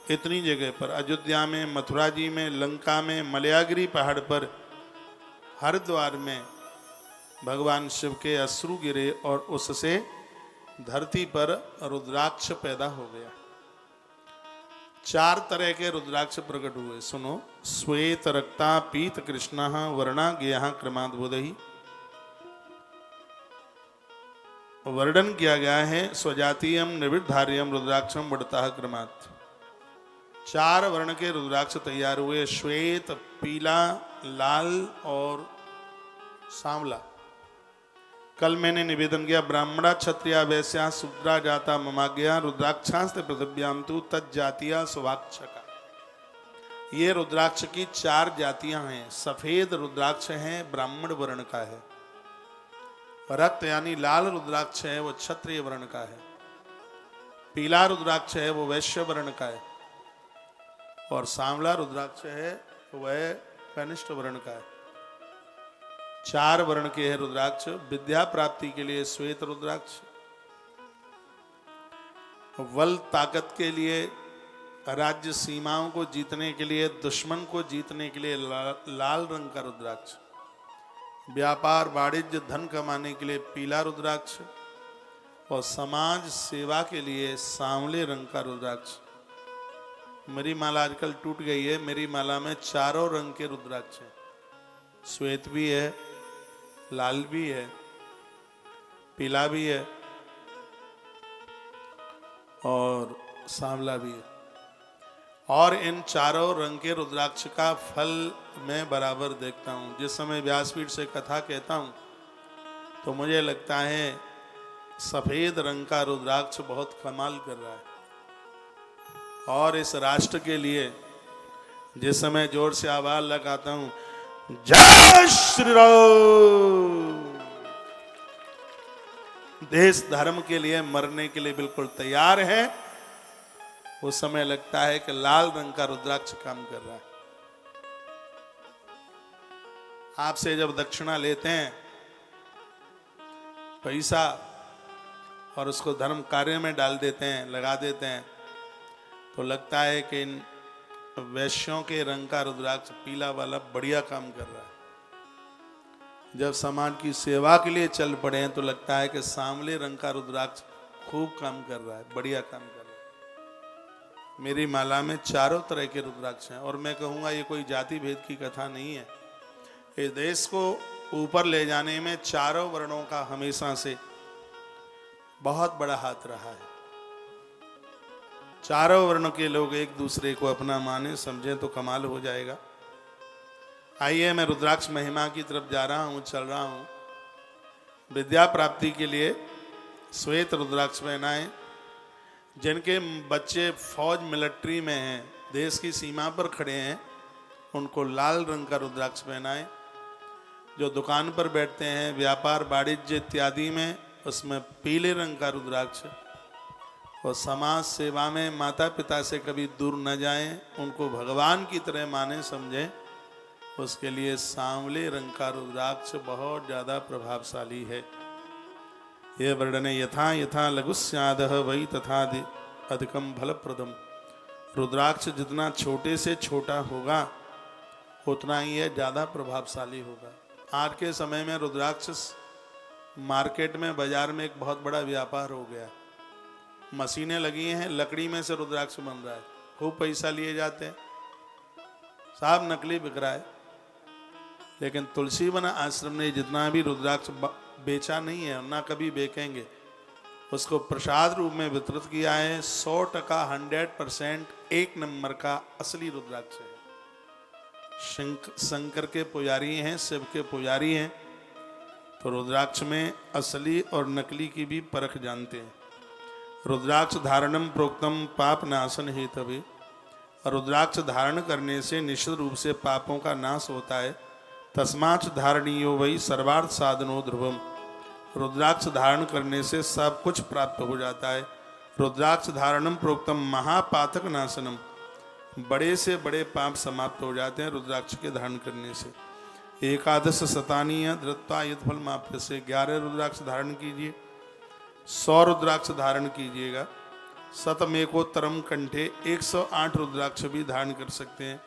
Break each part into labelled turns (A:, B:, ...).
A: इतनी जगह पर, अयोध्या में, मथुरा जी में, लंका में, मलयागिरी पहाड़ पर, हरिद्वार में भगवान शिव के अश्रु गिरे और उससे धरती पर रुद्राक्ष पैदा हो गया। 4 तरह के रुद्राक्ष प्रकट हुए, सुनो। श्वेत रक्ता पीत कृष्ण वर्णा ज्ञा क्रमाद बुधहि। वर्णन किया गया है स्वजातीयम निर्विधार्यम रुद्राक्षम बढ़ता क्रमात्। 4 वर्ण के रुद्राक्ष तैयार हुए, श्वेत, पीला, लाल और सांवला। कल मैंने निवेदन किया, ब्राह्मणा क्षत्रिया वैश्या शूद्रा जाता ममाज्ञा रुद्राक्षांस्ते पृथिव्याम तु तज्जातिया सुवाक्षका। ये रुद्राक्ष की 4 जातियां हैं। सफेद रुद्राक्ष है, ब्राह्मण वर्ण का है। रक्त यानी लाल रुद्राक्ष है, वो क्षत्रिय वर्ण का है। पीला रुद्राक्ष है, वो वैश्य वर्ण का है। और सांवला रुद्राक्ष है, वह कनिष्ठ वर्ण का है। 4 वर्ण के है रुद्राक्ष। विद्या प्राप्ति के लिए श्वेत रुद्राक्ष, बल ताकत के लिए, राज्य सीमाओं को जीतने के लिए, दुश्मन को जीतने के लिए लाल रंग का रुद्राक्ष, व्यापार वाणिज्य धन कमाने के लिए पीला रुद्राक्ष, और समाज सेवा के लिए सांवले रंग का रुद्राक्ष। मेरी माला आजकल टूट गई है, मेरी माला में 4 रंग के रुद्राक्ष हैं। श्वेत भी है, लाल भी है, पीला भी है और सांवला भी है। और इन 4 रंग के रुद्राक्ष का फल मैं बराबर देखता हूँ। जिस समय व्यासपीठ से कथा कहता हूँ तो मुझे लगता है सफेद रंग का रुद्राक्ष बहुत कमाल कर रहा है। और इस राष्ट्र के लिए जिस समय जोर से आवाज लगाता हूँ, जय श्री राम, देश धर्म के लिए मरने के लिए बिल्कुल तैयार है, उस समय लगता है कि लाल रंग का रुद्राक्ष काम कर रहा है। आपसे जब दक्षिणा लेते हैं पैसा और उसको धर्म कार्य में डाल देते हैं, लगा देते हैं, तो लगता है कि इन वैश्यों के रंग का रुद्राक्ष पीला वाला बढ़िया काम कर रहा है। जब समाज की सेवा के लिए चल पड़े हैं तो लगता है कि सांवले रंग का रुद्राक्ष खूब काम कर रहा है, बढ़िया काम कर रहा है। मेरी माला में 4 तरह के रुद्राक्ष हैं। और मैं कहूँगा ये कोई जाति भेद की कथा नहीं है। इस देश को ऊपर ले जाने में 4 वर्णों का हमेशा से बहुत बड़ा हाथ रहा है। 4 वर्ण के लोग एक दूसरे को अपना माने समझें तो कमाल हो जाएगा। आइए, मैं रुद्राक्ष महिमा की तरफ जा रहा हूँ, चल रहा हूँ। विद्या प्राप्ति के लिए श्वेत रुद्राक्ष पहनाएं। जिनके बच्चे फौज मिलिट्री में हैं, देश की सीमा पर खड़े हैं, उनको लाल रंग का रुद्राक्ष पहनाएं। जो दुकान पर बैठते हैं, व्यापार वाणिज्य इत्यादि में, उसमें पीले रंग का रुद्राक्ष। और समाज सेवा में माता पिता से कभी दूर न जाएं, उनको भगवान की तरह माने समझें, उसके लिए सांवले रंग का रुद्राक्ष बहुत ज़्यादा प्रभावशाली है। ये वर्णन यथा यथा लघुस्यादः वही तथा अधिकम फलप्रदम। रुद्राक्ष जितना छोटे से छोटा होगा उतना ही यह ज़्यादा प्रभावशाली होगा। आज के समय में रुद्राक्ष मार्केट में, बाजार में एक बहुत बड़ा व्यापार हो गया। मशीनें लगी हैं, लकड़ी में से रुद्राक्ष बन रहा है, खूब पैसा लिए जाते हैं, साहब नकली बिक रहा है। लेकिन तुलसी वन आश्रम ने जितना भी रुद्राक्ष बेचा नहीं है, ना कभी बेचेंगे, उसको प्रसाद रूप में वितरित किया है। 100% 100% एक नंबर का असली रुद्राक्ष है। शंकर के पुजारी हैं, शिव के पुजारी हैं, तो रुद्राक्ष में असली और नकली की भी परख जानते हैं। रुद्राक्ष धारणम प्रोक्तम पाप नाशन हेतवे। रुद्राक्ष धारण करने से निश्चित रूप से पापों का नाश होता है। तस्माच धारणीयो वही सर्वार्थ साधनो ध्रुवम। रुद्राक्ष धारण करने से सब कुछ प्राप्त हो जाता है। रुद्राक्ष धारणम प्रोक्तम महापातक नाशनम। बड़े से बड़े पाप समाप्त हो जाते हैं रुद्राक्ष के धारण करने से। 11 शतानीय धृत्वा यथफल माप्य से 11 रुद्राक्ष धारण कीजिए। 100 रुद्राक्ष धारण कीजिएगा। शतमेकोत्तरम कंठे 108 रुद्राक्ष भी धारण कर सकते हैं।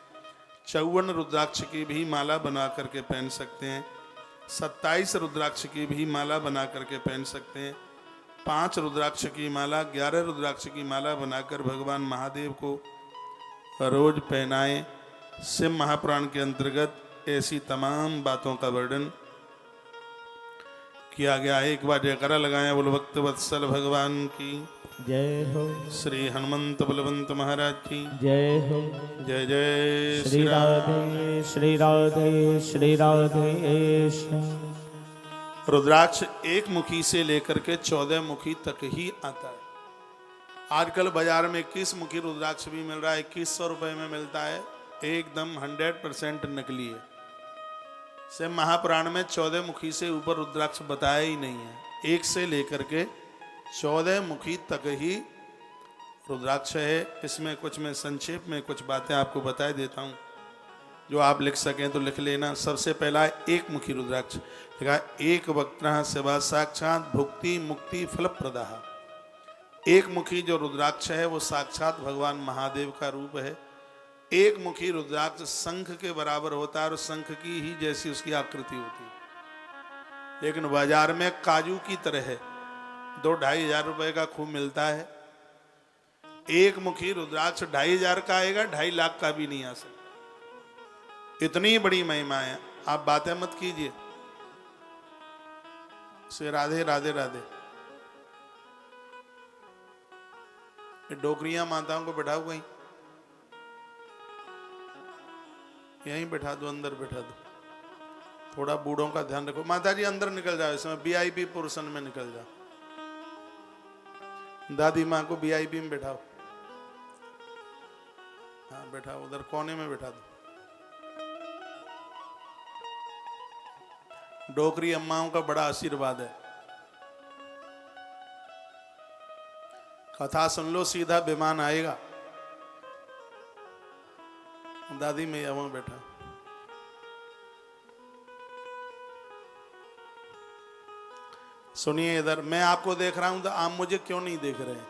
A: 54 रुद्राक्ष की भी माला बना करके पहन सकते हैं। 27 रुद्राक्ष की भी माला बना करके पहन सकते हैं। 5 रुद्राक्ष की माला, 11 रुद्राक्ष की माला बनाकर भगवान महादेव को रोज पहनाएं। शिव महापुराण के अंतर्गत ऐसी तमाम बातों का वर्णन किया गया है। एक बार जयकारा लगाएं बोल भक्त वत्सल भगवान की
B: जय हो।
A: श्री हनुमंत बलवंत महाराज की
B: जय हो।
A: जय जय
B: श्री राधे श्री राधे श्री राधे श्याम।
A: रुद्राक्ष एक मुखी से लेकर के 14 मुखी तक ही आता है। आजकल बाजार में 21 मुखी रुद्राक्ष भी मिल रहा है, 2100 रुपए में मिलता है, एकदम 100% नकली है। शिव महापुराण में 14 मुखी से ऊपर रुद्राक्ष बताया ही नहीं है। एक से लेकर के 14 मुखी तक ही रुद्राक्ष है। इसमें कुछ मैं संक्षेप में कुछ बातें आपको बता देता हूँ, जो आप लिख सकें तो लिख लेना। सबसे पहला है एक मुखी रुद्राक्ष। लिखा एक वक्त्रः शिवा साक्षात भुक्ति मुक्ति फल प्रदाः। एक मुखी जो रुद्राक्ष है वो साक्षात भगवान महादेव का रूप है। एक मुखी रुद्राक्ष शंख के बराबर होता है और शंख की ही जैसी उसकी आकृति होती है, लेकिन बाजार में काजू की तरह है। 2-2,500 रुपए का खूब मिलता है। एक मुखी रुद्राक्ष 2,500 का आएगा, 2.5 लाख का भी नहीं आ सकता। इतनी बड़ी महिमा है, आप बातें मत कीजिए। से राधे राधे राधे। ये डोकरियां माताओं को बैठाओ, कहीं यहीं बैठा दो, अंदर बैठा दो। थोड़ा बूढ़ों का ध्यान रखो। माता जी अंदर निकल जाओ, इसमें वीआईपी पोर्शन में निकल जाओ। दादी माँ को वीआईपी में बैठाओ। हाँ बैठाओ, उधर कोने में बैठा दो। डोकरी अम्माओं का बड़ा आशीर्वाद है। कथा सुन लो, सीधा विमान आएगा। दादी मैं वहां बैठा। सुनिए, इधर मैं आपको देख रहा हूं तो आप मुझे क्यों नहीं देख रहे हैं?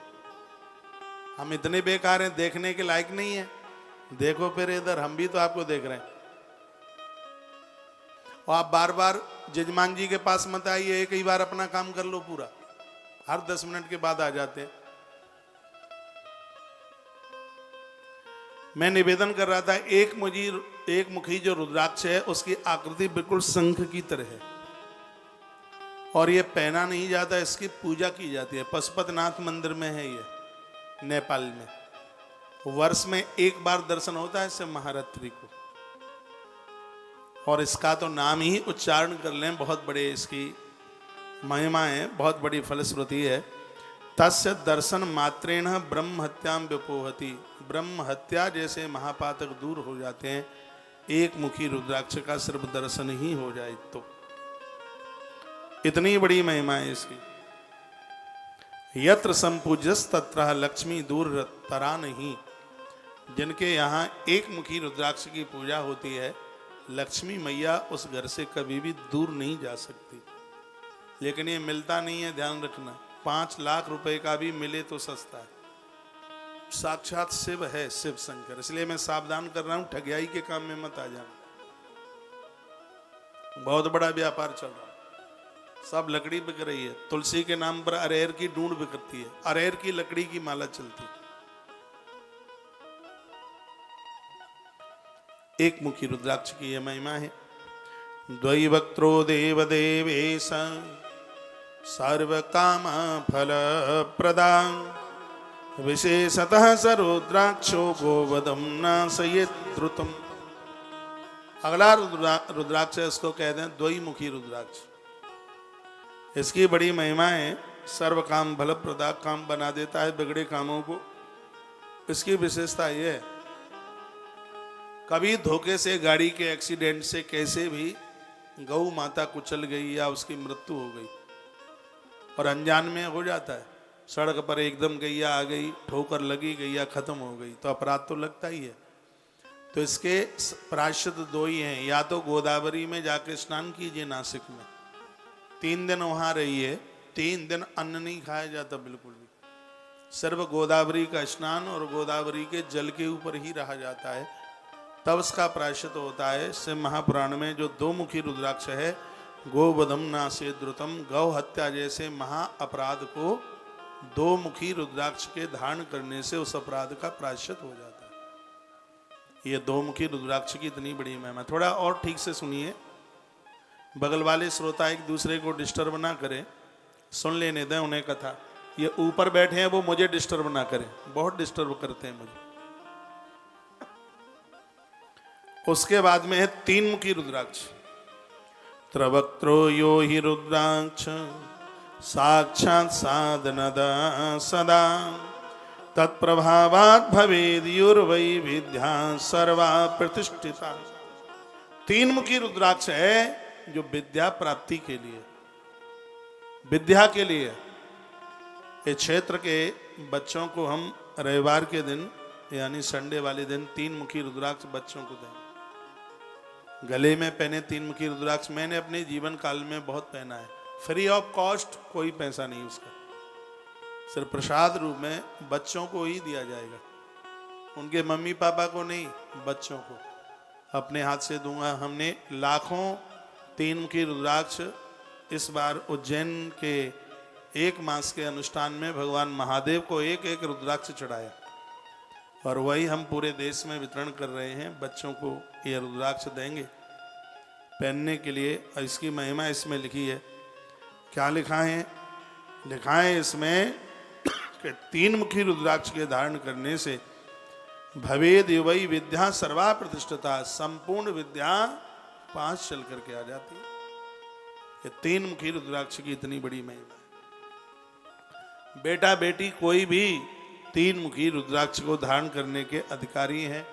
A: हम इतने बेकार हैं, देखने के लायक नहीं है? देखो फिर इधर, हम भी तो आपको देख रहे हैं। और आप बार बार जजमान जी के पास मत आइए, एक ही बार अपना काम कर लो पूरा। हर 10 मिनट के बाद आ जाते हैं। मैं निवेदन कर रहा था, एक मुखी जो रुद्राक्ष है उसकी आकृति बिल्कुल शंख की तरह है और ये पहना नहीं जाता, इसकी पूजा की जाती है। पशुपतिनाथ मंदिर में है ये, नेपाल में। वर्ष में एक बार दर्शन होता है इसे महारात्रि को, और इसका तो नाम ही उच्चारण कर लें, बहुत बड़े इसकी महिमा है, बहुत बड़ी फलश्रुति है। तस्य दर्शन मात्रेण ब्रह्म हत्याम व्यपोहति। ब्रह्म हत्या जैसे महापातक दूर हो जाते हैं एक मुखी रुद्राक्ष का सिर्फ दर्शन ही हो जाए तो। इतनी बड़ी महिमा है इसकी। यत्र संपूज्यस तत्र लक्ष्मी दूर तरा नहीं। जिनके यहाँ एक मुखी रुद्राक्ष की पूजा होती है, लक्ष्मी मैया उस घर से कभी भी दूर नहीं जा सकती। लेकिन ये मिलता नहीं है, ध्यान रखना। 5 लाख रुपए का भी मिले तो सस्ता है। साक्षात शिव है, शिव शंकर। इसलिए मैं सावधान कर रहा हूं, ठगियाई के काम में मत आ जाना। बहुत बड़ा व्यापार चल रहा है, सब लकड़ी बिक रही है। तुलसी के नाम पर अरहर की ढूंढ बिकती है, अरहर की लकड़ी की माला चलती है। एक मुखी रुद्राक्ष की यह महिमा है। द्वैवक्त्रो देव देवेश सर्व काम फल प्रदा विशेषतः स रुद्राक्षो गोवदम नाशयेत् द्रुतम्। अगला रुद्राक्ष है, इसको कहते हैं द्वैमुखी रुद्राक्ष। इसकी बड़ी महिमा है। सर्व काम फल प्रदा, काम बना देता है बिगड़े कामों को। इसकी विशेषता यह है, कभी धोखे से, गाड़ी के एक्सीडेंट से कैसे भी गौ माता कुचल गई या उसकी मृत्यु हो गई, और अनजान में हो जाता है, सड़क पर एकदम गैया आ गई, ठोकर लगी, गैया खत्म हो गई, तो अपराध तो लगता ही है। तो इसके प्रायश्चित 2 ही हैं। या तो गोदावरी में जाके स्नान कीजिए, नासिक में 3 दिन वहां रहिए। 3 दिन अन्न नहीं खाया जाता बिल्कुल भी, सिर्फ गोदावरी का स्नान और गोदावरी के जल के ऊपर ही रहा जाता है, तब उसका प्रायश्चित होता है। शिव महापुराण में जो दो मुखी रुद्राक्ष है, गोवधम नासे द्रुतम, गौ हत्या जैसे महा अपराध को दो मुखी रुद्राक्ष के धारण करने से उस अपराध का प्रायश्चित हो जाता है। ये दो मुखी रुद्राक्ष की इतनी बड़ी महिमा। थोड़ा और ठीक से सुनिए, बगल वाले श्रोता एक दूसरे को डिस्टर्ब ना करें, सुन लेने दें उन्हें कथा। ये ऊपर बैठे हैं वो मुझे डिस्टर्ब ना करें, बहुत डिस्टर्ब करते हैं मुझे। उसके बाद में है तीन मुखी रुद्राक्ष। त्रवक्त्रो यो हि रुद्राक्ष साक्षात् साधनद सदा तत्प्रभावात् भवेद्युर्वै विद्या सर्वा प्रतिष्ठिता। तीन मुखी रुद्राक्ष है जो विद्या प्राप्ति के लिए, विद्या के लिए। इस क्षेत्र के बच्चों को हम रविवार के दिन यानी संडे वाले दिन तीन मुखी रुद्राक्ष बच्चों को दें। गले में पहने तीन मुखी रुद्राक्ष मैंने अपने जीवन काल में बहुत पहना है, फ्री ऑफ कॉस्ट, कोई पैसा नहीं उसका, सिर्फ प्रसाद रूप में बच्चों को ही दिया जाएगा, उनके मम्मी पापा को नहीं, बच्चों को अपने हाथ से दूंगा। हमने लाखों तीन मुखी रुद्राक्ष इस बार उज्जैन के एक मास के अनुष्ठान में भगवान महादेव को एक एक रुद्राक्ष चढ़ाया और वही हम पूरे देश में वितरण कर रहे हैं। बच्चों को ये रुद्राक्ष देंगे पहनने के लिए। इसकी महिमा इसमें लिखी है। क्या लिखा है? लिखा है इसमें कि तीन मुखी रुद्राक्ष के धारण करने से भवेद युवई विद्या सर्वा प्रतिष्ठिता, संपूर्ण विद्या पांच चल करके आ जाती है। ये तीन मुखी रुद्राक्ष की इतनी बड़ी महिमा। बेटा बेटी कोई भी तीन मुखी रुद्राक्ष को धारण करने के अधिकारी हैं।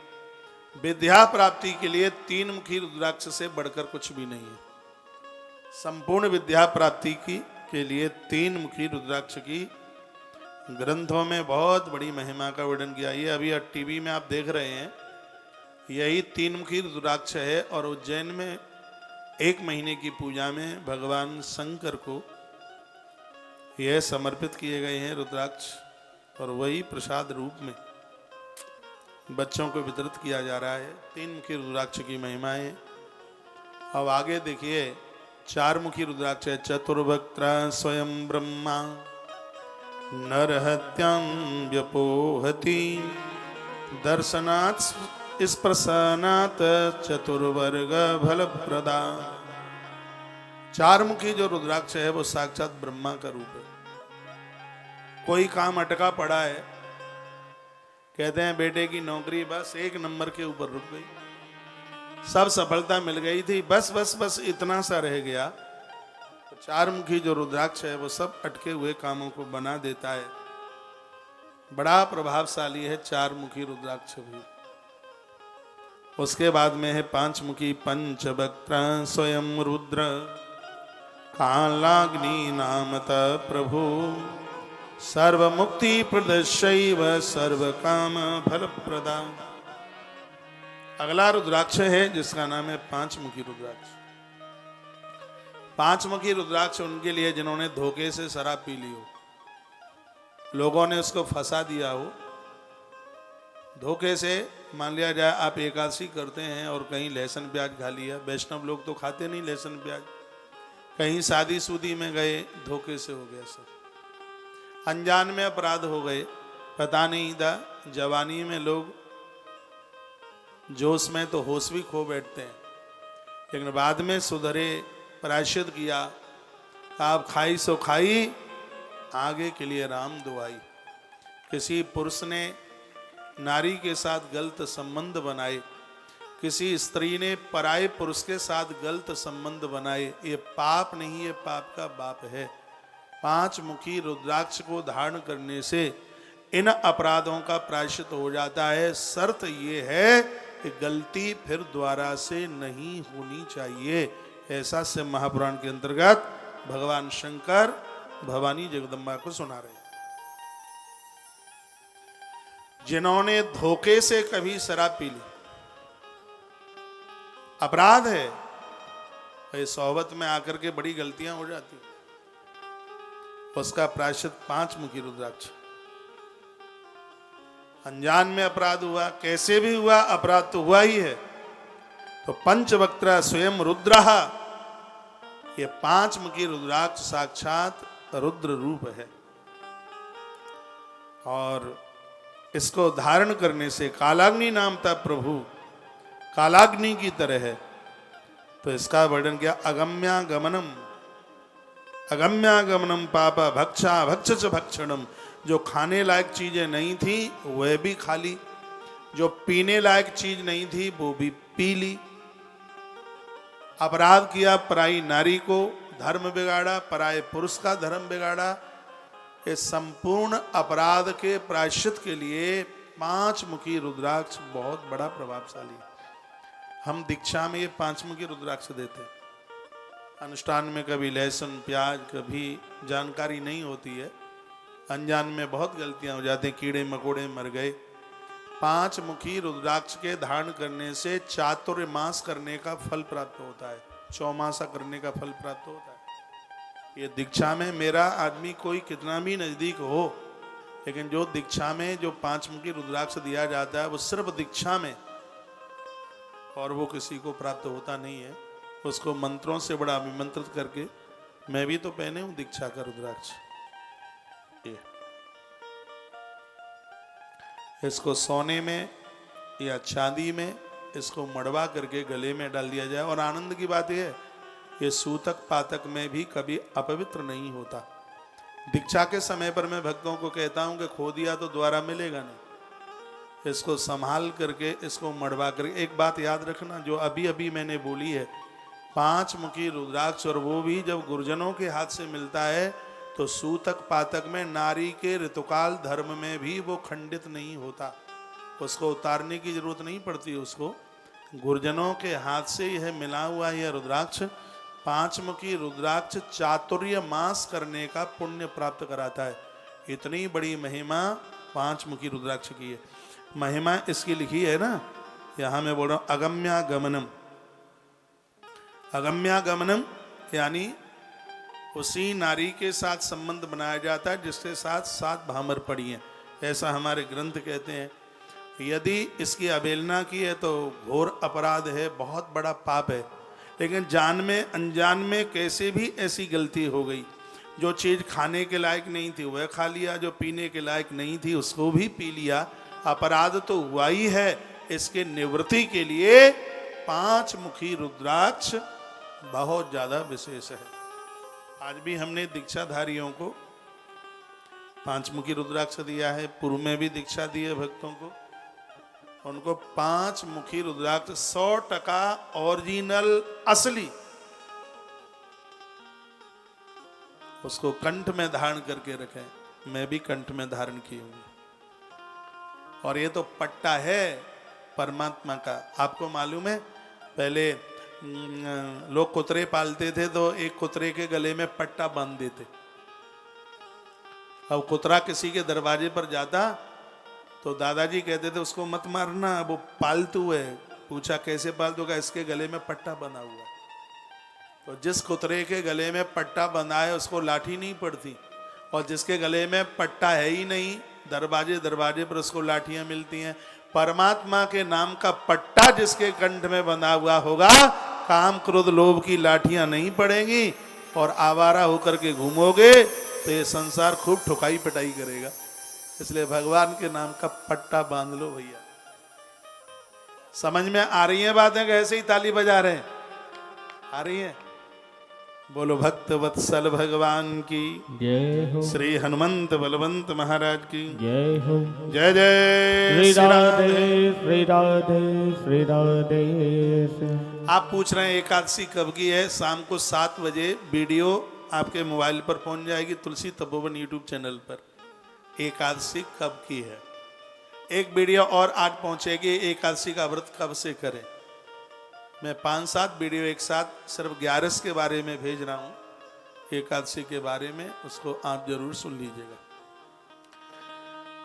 A: विद्या प्राप्ति के लिए तीन मुखी रुद्राक्ष से बढ़कर कुछ भी नहीं है। संपूर्ण विद्या प्राप्ति के लिए तीन मुखी रुद्राक्ष की ग्रंथों में बहुत बड़ी महिमा का वर्णन किया। ये अभी टीवी में आप देख रहे हैं, यही तीन मुखी रुद्राक्ष है और उज्जैन में एक महीने की पूजा में भगवान शंकर को यह समर्पित किए गए हैं रुद्राक्ष और वही प्रसाद रूप में बच्चों को वितरित किया जा रहा है। तीन मुखी रुद्राक्ष की महिमा है। अब आगे देखिए, चार मुखी रुद्राक्ष है। चतुर्वक्त्र स्वयं ब्रह्मा नरहत्यां व्यपोहति दर्शनात् स्पर्शनात् चतुर्वर्ग फल प्रदा। चार मुखी जो रुद्राक्ष है वो साक्षात ब्रह्मा का रूप है। कोई काम अटका पड़ा है, कहते हैं बेटे की नौकरी बस एक नंबर के ऊपर रुक गई, सब सफलता मिल गई थी, बस बस बस इतना सा रह गया। तो चार मुखी जो रुद्राक्ष है वो सब अटके हुए कामों को बना देता है। बड़ा प्रभावशाली है चार मुखी रुद्राक्ष भी। उसके बाद में है पांच मुखी पंचवक्त्र स्वयं रुद्र कालाग्नि नामत प्रभु सर्व मुक्ति प्रदशैव सर्व काम फल प्रदा। अगला रुद्राक्ष है जिसका नाम है पांच मुखी रुद्राक्ष। पांच मुखी रुद्राक्ष उनके लिए जिन्होंने धोखे से शराब पी ली हो, लोगों ने उसको फंसा दिया हो धोखे से। मान लिया जाए आप एकादशी करते हैं और कहीं लहसुन प्याज खा लिया, वैष्णव लोग तो खाते नहीं लहसुन प्याज, कहीं शादी शुदी में गए, धोखे से हो गया सब, अनजान में अपराध हो गए, पता नहीं था। जवानी में लोग जोश में तो होश भी खो बैठते हैं, लेकिन बाद में सुधरे, प्रायश्चित किया, आप खाई सो खाई, आगे के लिए राम दुआई। किसी पुरुष ने नारी के साथ गलत संबंध बनाए, किसी स्त्री ने पराये पुरुष के साथ गलत संबंध बनाए, ये पाप नहीं, ये पाप का बाप है। पांच मुखी रुद्राक्ष को धारण करने से इन अपराधों का प्रायश्चित हो जाता है। शर्त ये है कि गलती फिर दोबारा से नहीं होनी चाहिए। ऐसा से महापुराण के अंतर्गत भगवान शंकर भवानी जगदम्बा को सुना रहे हैं। जिन्होंने धोखे से कभी शराब पी ली, अपराध है, ये सोहबत में आकर के बड़ी गलतियां हो जाती, उसका प्रायश्चित पांच मुखी रुद्राक्ष। अनजान में अपराध हुआ, कैसे भी हुआ अपराध तो हुआ ही है। तो पंचवक्त्र स्वयं रुद्र, ये 5 मुखी रुद्राक्ष साक्षात रुद्र रूप है। और इसको धारण करने से कालाग्नि नाम था प्रभु, कालाग्नि की तरह है। तो इसका वर्णन किया अगम्यागमनम, अगम्यागमनम पापा भक्षा भक्ष भक्षणम। जो खाने लायक चीजें नहीं थी वह भी खा ली, जो पीने लायक चीज नहीं थी वो भी पी ली। अपराध किया पराई नारी को, धर्म बिगाड़ा, पराये पुरुष का धर्म बिगाड़ा। इस संपूर्ण अपराध के प्रायश्चित के लिए 5 मुखी रुद्राक्ष बहुत बड़ा प्रभावशाली है। हम दीक्षा में ये 5 मुखी रुद्राक्ष देते हैं। अनुष्ठान में कभी लहसुन प्याज, कभी जानकारी नहीं होती है, अनजान में बहुत गलतियां हो जाती हैं, कीड़े मकोड़े मर गए। 5 मुखी रुद्राक्ष के धारण करने से चातुर्मास करने का फल प्राप्त होता है, चौमासा करने का फल प्राप्त होता है। ये दीक्षा में मेरा आदमी कोई कितना भी नजदीक हो, लेकिन जो दीक्षा में जो 5 मुखी रुद्राक्ष दिया जाता है वो सिर्फ दीक्षा में, और वो किसी को प्राप्त होता नहीं है। उसको मंत्रों से बड़ा अभिमंत्रित करके, मैं भी तो पहने हूं दीक्षा का रुद्राक्ष। ये इसको सोने में या चांदी में इसको मड़वा करके गले में डाल दिया जाए। और आनंद की बात यह है, ये सूतक पातक में भी कभी अपवित्र नहीं होता। दीक्षा के समय पर मैं भक्तों को कहता हूं कि खो दिया तो दोबारा मिलेगा नहीं, इसको संभाल करके इसको मड़वा करके। एक बात याद रखना जो अभी अभी मैंने बोली है, 5 मुखी रुद्राक्ष, और वो भी जब गुरुजनों के हाथ से मिलता है तो सूतक पातक में नारी के ऋतुकाल धर्म में भी वो खंडित नहीं होता, उसको उतारने की जरूरत नहीं पड़ती। उसको गुरुजनों के हाथ से यह मिला हुआ यह रुद्राक्ष, 5 मुखी रुद्राक्ष चातुर्य मास करने का पुण्य प्राप्त कराता है। इतनी बड़ी महिमा 5 मुखी रुद्राक्ष की है। महिमा इसकी लिखी है ना, यहां मैं बोल रहा हूं अगम्यागमनम। अगम्यागमनम यानी उसी नारी के साथ संबंध बनाया जाता है जिसके साथ 7 भामर पड़ी हैं, ऐसा हमारे ग्रंथ कहते हैं। यदि इसकी अवहेलना की है तो घोर अपराध है, बहुत बड़ा पाप है। लेकिन जान में अनजान में कैसे भी ऐसी गलती हो गई, जो चीज़ खाने के लायक नहीं थी वह खा लिया, जो पीने के लायक नहीं थी उसको भी पी लिया, अपराध तो हुआ ही है। इसके निवृत्ति के लिए 5 मुखी रुद्राक्ष बहुत ज़्यादा विशेष है। आज भी हमने दीक्षाधारियों को 5 मुखी रुद्राक्ष दिया है, पूर्व में भी दीक्षा दी है भक्तों को। उनको 5 मुखी रुद्राक्ष 100% ओरिजिनल असली, उसको कंठ में धारण करके रखें। मैं भी कंठ में धारण की हूँ। और ये तो पट्टा है परमात्मा का। आपको मालूम है, पहले लोग कुतरे पालते थे तो एक कुतरे के गले में पट्टा बांध देते। अब कुतरा किसी के दरवाजे पर जाता तो दादाजी कहते थे उसको मत मारना, वो पालतू है। पूछा कैसे पालतू का? इसके गले में पट्टा बंधा हुआ। तो जिस कुतरे के गले में पट्टा बंधा है उसको लाठी नहीं पड़ती, और जिसके गले में पट्टा है ही नहीं, दरवाजे दरवाजे पर उसको लाठियां मिलती हैं। परमात्मा के नाम का पट्टा जिसके कंठ में बंधा हुआ होगा, काम क्रोध लोभ की लाठियां नहीं पड़ेंगी, और आवारा होकर के घूमोगे तो ये संसार खूब ठुकाई पिटाई करेगा। इसलिए भगवान के नाम का पट्टा बांध लो भैया। समझ में आ रही है बातें? कैसे ही ताली बजा रहे हैं? आ रही है? बोलो भक्त वत्सल भगवान की
B: जय हो,
A: श्री हनुमंत बलवंत महाराज की
B: जय हो।
A: जय जय
B: श्री
A: श्री
B: राधे
A: राधे।
B: श्री राधे श्री राधे।
A: आप पूछ रहे हैं एकादशी कब की है? शाम को 7 बजे वीडियो आपके मोबाइल पर पहुंच जाएगी तुलसी तपोवन यूट्यूब चैनल पर। एकादशी कब की है? एक वीडियो और आज पहुंचेगी, एकादशी का व्रत कब से करें। मैं 5-7 वीडियो एक साथ सिर्फ 11 के बारे में भेज रहा हूं, एकादशी के बारे में, उसको आप जरूर सुन लीजिएगा।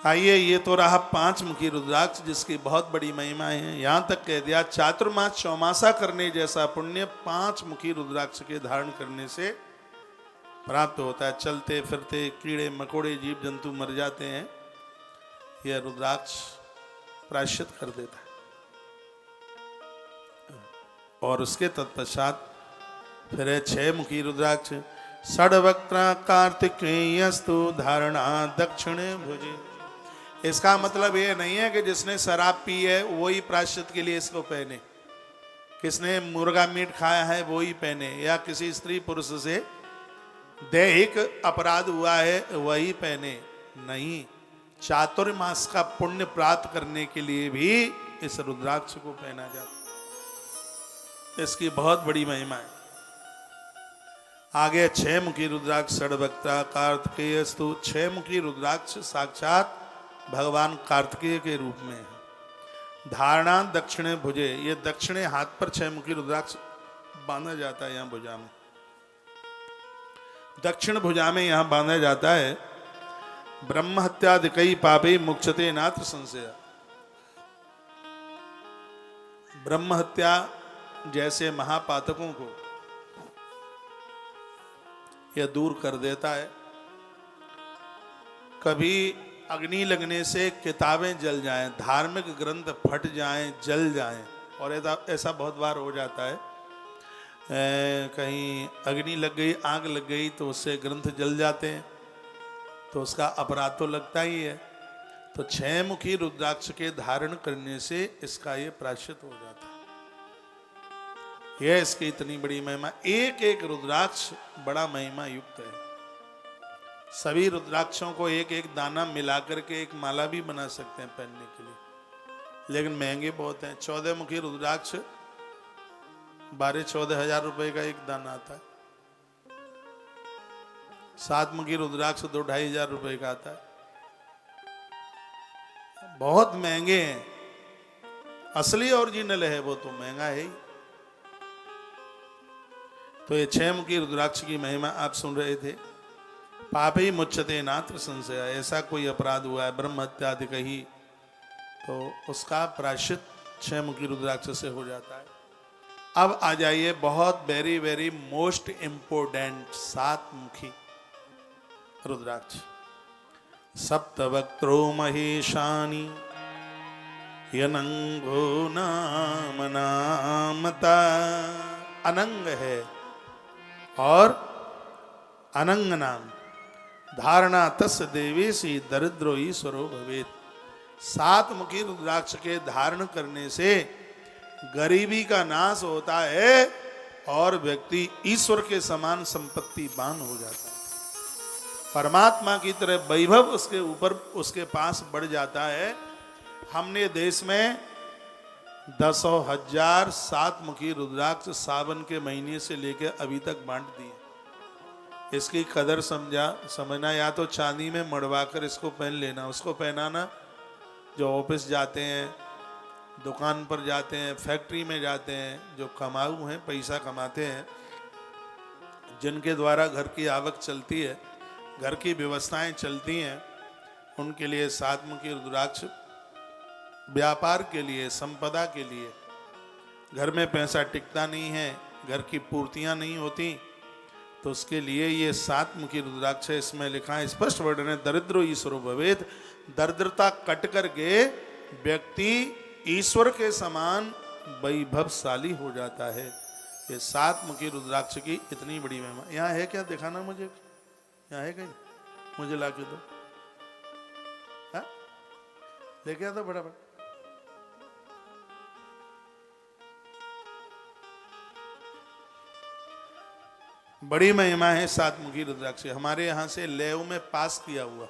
A: आइए, ये तो रहा 5 मुखी रुद्राक्ष जिसकी बहुत बड़ी महिमा है। यहां तक कह दिया चातुर्मास चौमासा करने जैसा पुण्य 5 मुखी रुद्राक्ष के धारण करने से प्राप्त होता है। चलते फिरते कीड़े मकोड़े जीव जंतु मर जाते हैं, यह रुद्राक्ष प्रायश्चित कर देता है। और उसके तत्पश्चात फिर है 6 मुखी रुद्राक्ष। षड्वक्त्रा कार्तिकेयस्तु धारणा दक्षिणे भुजे। इसका मतलब ये नहीं है कि जिसने शराब पी है वही प्रायश्चित के लिए इसको पहने, किसने मुर्गा मीट खाया है वो ही पहने, या किसी स्त्री पुरुष से दैहिक अपराध हुआ है वही पहने। नहीं, चातुर्मास का पुण्य प्राप्त करने के लिए भी इस रुद्राक्ष को पहना जाता है। इसकी बहुत बड़ी महिमा है। आगे 6 मुखी रुद्राक्ष। षड्वक्त्रा कार्तिकेयस्तु। 6 मुखी रुद्राक्ष साक्षात भगवान कार्तिकेय के रूप में है। धारणा दक्षिणे भुजे। ये दक्षिणे हाथ पर 6 मुखी रुद्राक्ष बांधा जाता है, यहां भुजा में, दक्षिण भुजा में यहां बांधा जाता है। ब्रह्म हत्यादिकई पापे मुक्षते नात्र संशय। ब्रह्म हत्या जैसे महापातकों को यह दूर कर देता है। कभी अग्नि लगने से किताबें जल जाएं, धार्मिक ग्रंथ फट जाएं, जल जाएं, और ऐसा बहुत बार हो जाता है। कहीं अग्नि लग गई, आग लग गई तो उससे ग्रंथ जल जाते हैं, तो उसका अपराध तो लगता ही है। तो 6 मुखी रुद्राक्ष के धारण करने से इसका ये प्रायश्चित हो जाता है। यह इसकी इतनी बड़ी महिमा। एक एक रुद्राक्ष बड़ा महिमा युक्त है। सभी रुद्राक्षों को एक एक दाना मिलाकर के एक माला भी बना सकते हैं पहनने के लिए, लेकिन महंगे बहुत हैं। 14 मुखी रुद्राक्ष 12-14 हजार रुपए का एक दाना आता है। 7 मुखी रुद्राक्ष 2-2.5 हजार रुपए का आता है। बहुत महंगे हैं। असली ओरिजिनल है वो तो महंगा है ही। तो ये 6 मुखी रुद्राक्ष की महिमा आप सुन रहे थे। पापी मुच्यते नात्र संशय। ऐसा कोई अपराध हुआ है ब्रह्म हत्या आदि कही, तो उसका प्रायश्चित 6 मुखी रुद्राक्ष से हो जाता है। अब आ जाइए बहुत वेरी वेरी मोस्ट इंपोर्टेंट 7 मुखी रुद्राक्ष। सप्तवक्त्रो महेशानी यनंगो नाम नामता। अनंग है और अनंग नाम। धारणा तस् देवेशी दरिद्रो ईश्वरो भवेत। 7 मुखी रुद्राक्ष के धारण करने से गरीबी का नाश होता है और व्यक्ति ईश्वर के समान संपत्तिवान हो जाता है। परमात्मा की तरह वैभव उसके ऊपर उसके पास बढ़ जाता है। हमने देश में 10,000 7 मुखी रुद्राक्ष सावन के महीने से लेकर अभी तक बांट दिए। इसकी कदर समझना, या तो चांदी में मड़वा कर इसको पहन लेना, उसको पहनाना। जो ऑफिस जाते हैं, दुकान पर जाते हैं, फैक्ट्री में जाते हैं, जो कमाऊ हैं, पैसा कमाते हैं, जिनके द्वारा घर की आवक चलती है, घर की व्यवस्थाएं चलती हैं, उनके लिए 7 मुखी रुद्राक्ष व्यापार के लिए, संपदा के लिए। घर में पैसा टिकता नहीं है, घर की पूर्तियां नहीं होती, तो उसके लिए ये 7 मुखी रुद्राक्ष है। इसमें लिखा है स्पष्ट वर्णन है, दरिद्रो ईश्वरो भवेत। दरिद्रता कट करके व्यक्ति ईश्वर के समान वैभवशाली हो जाता है। ये 7 मुखी रुद्राक्ष की इतनी बड़ी महिमा। यहाँ है क्या? दिखाना मुझे, यहाँ है कहीं? मुझे ला के दो। हाँ, लेके आता फटाफट। बड़ी महिमा है 7 मुखी रुद्राक्ष। हमारे यहाँ से लेव में पास किया हुआ,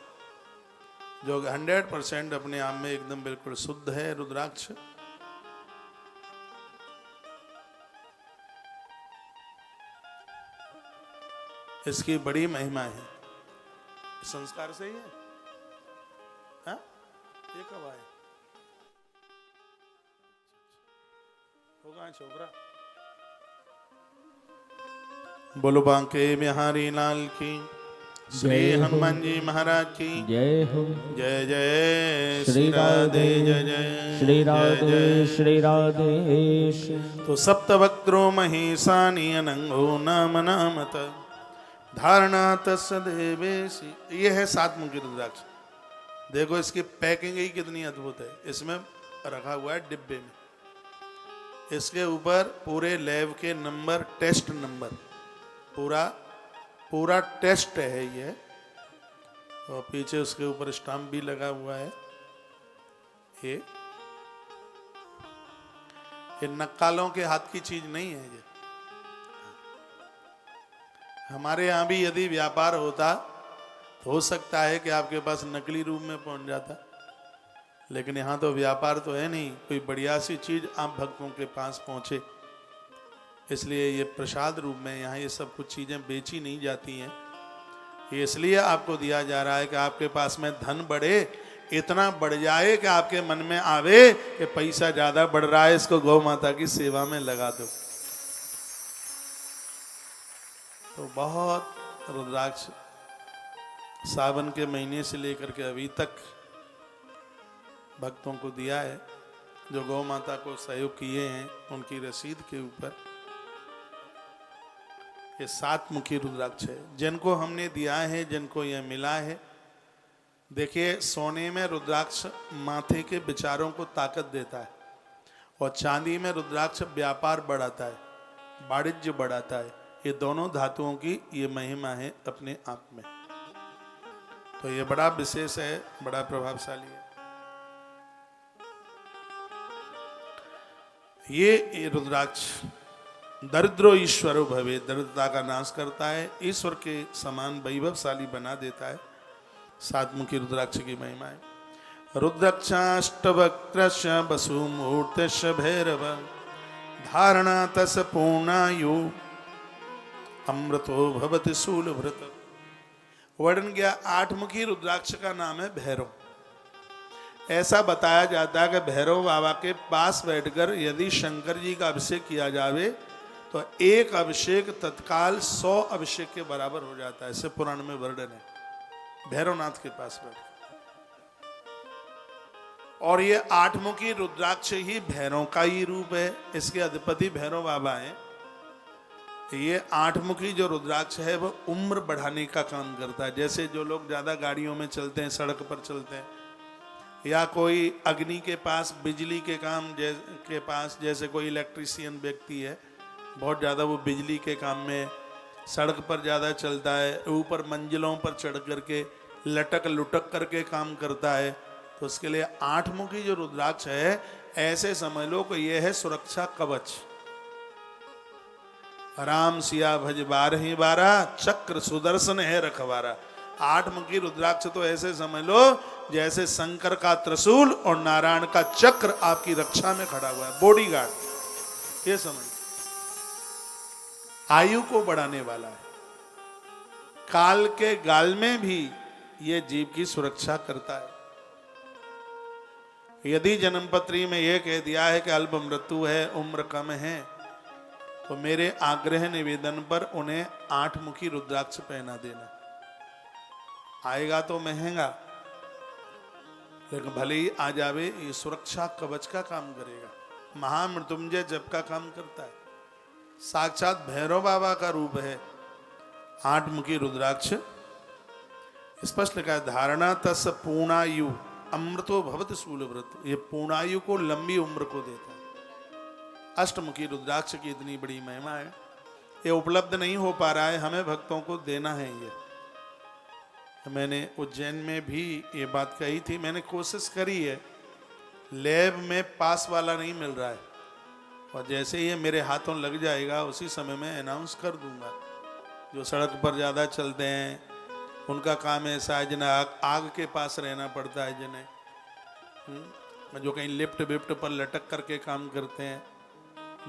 A: जो 100% अपने आप में एकदम बिल्कुल शुद्ध है रुद्राक्ष। इसकी बड़ी महिमा है। संस्कार से ही है। हाँ? ये कब आए? होगा छोकरा। बोलो बांके बिहारी लाल की, श्री हनुमान जी महाराज की
B: जय हो।
A: जय जय
B: श्री राधे
A: जय जय
B: श्री राधे श्री राधेश।
A: तो सप्तवक्त्रो महेशानी अनंगो नाम नामत धारणा तस् देवेशी। ये है 7 मुखी रुद्राक्ष। देखो इसकी पैकिंग ही कितनी अद्भुत है। इसमें रखा हुआ है डिब्बे में, इसके ऊपर पूरे लैब के नंबर, टेस्ट नंबर, पूरा पूरा टेस्ट है ये, और पीछे उसके ऊपर स्टाम्प भी लगा हुआ है। ये नक्कालों के हाथ की चीज नहीं है ये। हमारे यहाँ भी यदि व्यापार होता तो हो सकता है कि आपके पास नकली रूप में पहुंच जाता, लेकिन यहाँ तो व्यापार तो है नहीं, कोई बढ़िया सी चीज आप भक्तों के पास पहुंचे, इसलिए ये प्रसाद रूप में यहाँ ये सब कुछ चीजें बेची नहीं जाती हैं। ये इसलिए आपको दिया जा रहा है कि आपके पास में धन बढ़े, इतना बढ़ जाए कि आपके मन में आवे कि पैसा ज्यादा बढ़ रहा है, इसको गौ माता की सेवा में लगा दो। तो बहुत रुद्राक्ष सावन के महीने से लेकर के अभी तक भक्तों को दिया है, जो गौ माता को सहयोग किए हैं उनकी रसीद के ऊपर ये 7 मुखी रुद्राक्ष है, जिनको हमने दिया है, जिनको यह मिला है। देखिए, सोने में रुद्राक्ष माथे के विचारों को ताकत देता है, और चांदी में रुद्राक्ष व्यापार बढ़ाता है, वाणिज्य बढ़ाता है। ये दोनों धातुओं की ये महिमा है अपने आप में, तो ये बड़ा विशेष है, बड़ा प्रभावशाली है। ये रुद्राक्ष दरिद्रो ईश्वरो भवे, दरिद्रता का नाश करता है, ईश्वर के समान वैभवशाली बना देता है। 7 मुखी रुद्राक्ष की महिमा है। रुद्राक्षाष्टवक्त्रश वसुमूर्तिश भैरव धारणा तस पूर्णायु अमृतो भवति शूलभृत। वर्णन किया 8 मुखी रुद्राक्ष का नाम है भैरव। ऐसा बताया जाता है कि भैरव बाबा के पास बैठकर यदि शंकर जी का अभिषेक किया जावे तो एक अभिषेक तत्काल 100 अभिषेक के बराबर हो जाता है। ऐसे पुराण में वर्णन है भैरवनाथ के पास बैठ। और ये 8 मुखी रुद्राक्ष ही भैरव का ही रूप है, इसके अधिपति भैरव बाबा हैं। ये 8 मुखी जो रुद्राक्ष है वो उम्र बढ़ाने का काम करता है। जैसे जो लोग ज्यादा गाड़ियों में चलते हैं, सड़क पर चलते हैं, या कोई अग्नि के पास, बिजली के काम के पास, जैसे कोई इलेक्ट्रीशियन व्यक्ति है, बहुत ज़्यादा वो बिजली के काम में सड़क पर ज़्यादा चलता है, ऊपर मंजिलों पर चढ़ करके लटक लुटक करके काम करता है, तो उसके लिए 8 मुखी जो रुद्राक्ष है, ऐसे समझ लो कि ये है सुरक्षा कवच। राम सिया भज 12 चक्र सुदर्शन है रखवारा। 8 मुखी रुद्राक्ष तो ऐसे समझ लो जैसे शंकर का त्रिशूल और नारायण का चक्र आपकी रक्षा में खड़ा हुआ है, बॉडीगार्ड। ये समझ, आयु को बढ़ाने वाला है, काल के गाल में भी ये जीव की सुरक्षा करता है। यदि जन्मपत्री में यह कह दिया है कि अल्प मृत्यु है, उम्र कम है, तो मेरे आग्रह निवेदन पर उन्हें 8 मुखी रुद्राक्ष पहना देना। आएगा तो महंगा, लेकिन भले ही आ जावे, ये सुरक्षा कवच का काम करेगा, महामृत्युंजय जप का काम करता है, साक्षात भैरव बाबा का रूप है। 8 मुखी रुद्राक्ष स्पष्ट लिखा है, धारणा तस पूर्णायु अमृतो भवति शूलव्रत। ये पूर्णायु को, लंबी उम्र को देता है। अष्टमुखी रुद्राक्ष की इतनी बड़ी महिमा है, ये उपलब्ध नहीं हो पा रहा है, हमें भक्तों को देना है। ये मैंने उज्जैन में भी ये बात कही थी, मैंने कोशिश करी है, लैब में पास वाला नहीं मिल रहा है, और जैसे ये मेरे हाथों लग जाएगा उसी समय मैं अनाउंस कर दूंगा। जो सड़क पर ज़्यादा चलते हैं उनका काम ऐसा है, जिन्हें आग के पास रहना पड़ता है, जिन्हें जो कहीं लिफ्ट विफ्ट पर लटक करके काम करते हैं,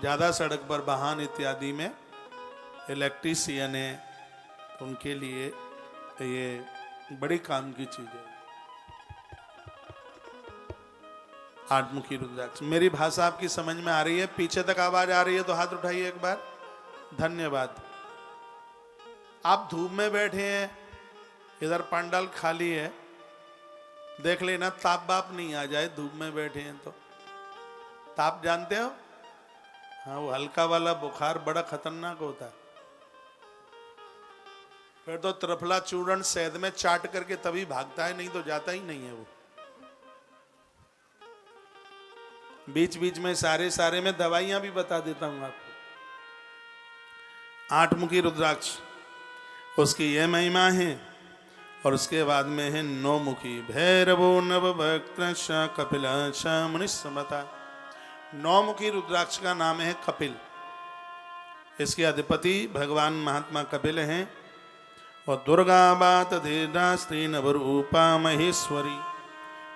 A: ज़्यादा सड़क पर वाहन इत्यादि में इलेक्ट्रीशियन है, उनके लिए ये बड़ी काम की चीज़ है। 8 मुखी रुद्राक्ष। मेरी भाषा आपकी समझ में आ रही है? पीछे तक आवाज आ रही है तो हाथ उठाइए एक बार। धन्यवाद। आप धूप में बैठे हैं, इधर पंडाल खाली है, देख लेना ताप बाप नहीं आ जाए। धूप में बैठे हैं तो ताप जानते हो? हाँ, वो हल्का वाला बुखार बड़ा खतरनाक होता है। फिर तो त्रिफला चूर्ण शहद में चाट करके तभी भागता है, नहीं तो जाता ही नहीं है वो। बीच बीच में सारे में दवाइयां भी बता देता हूं आपको। 8 मुखी रुद्राक्ष, उसकी यह महिमा है। और उसके बाद में है 9 मुखी भैरवो नव भक्त कपिल मुनिस्मता। 9 मुखी रुद्राक्ष का नाम है कपिल। इसके अधिपति भगवान महात्मा कपिल हैं। और दुर्गा बात धीरा स्त्री नवरूपा महेश्वरी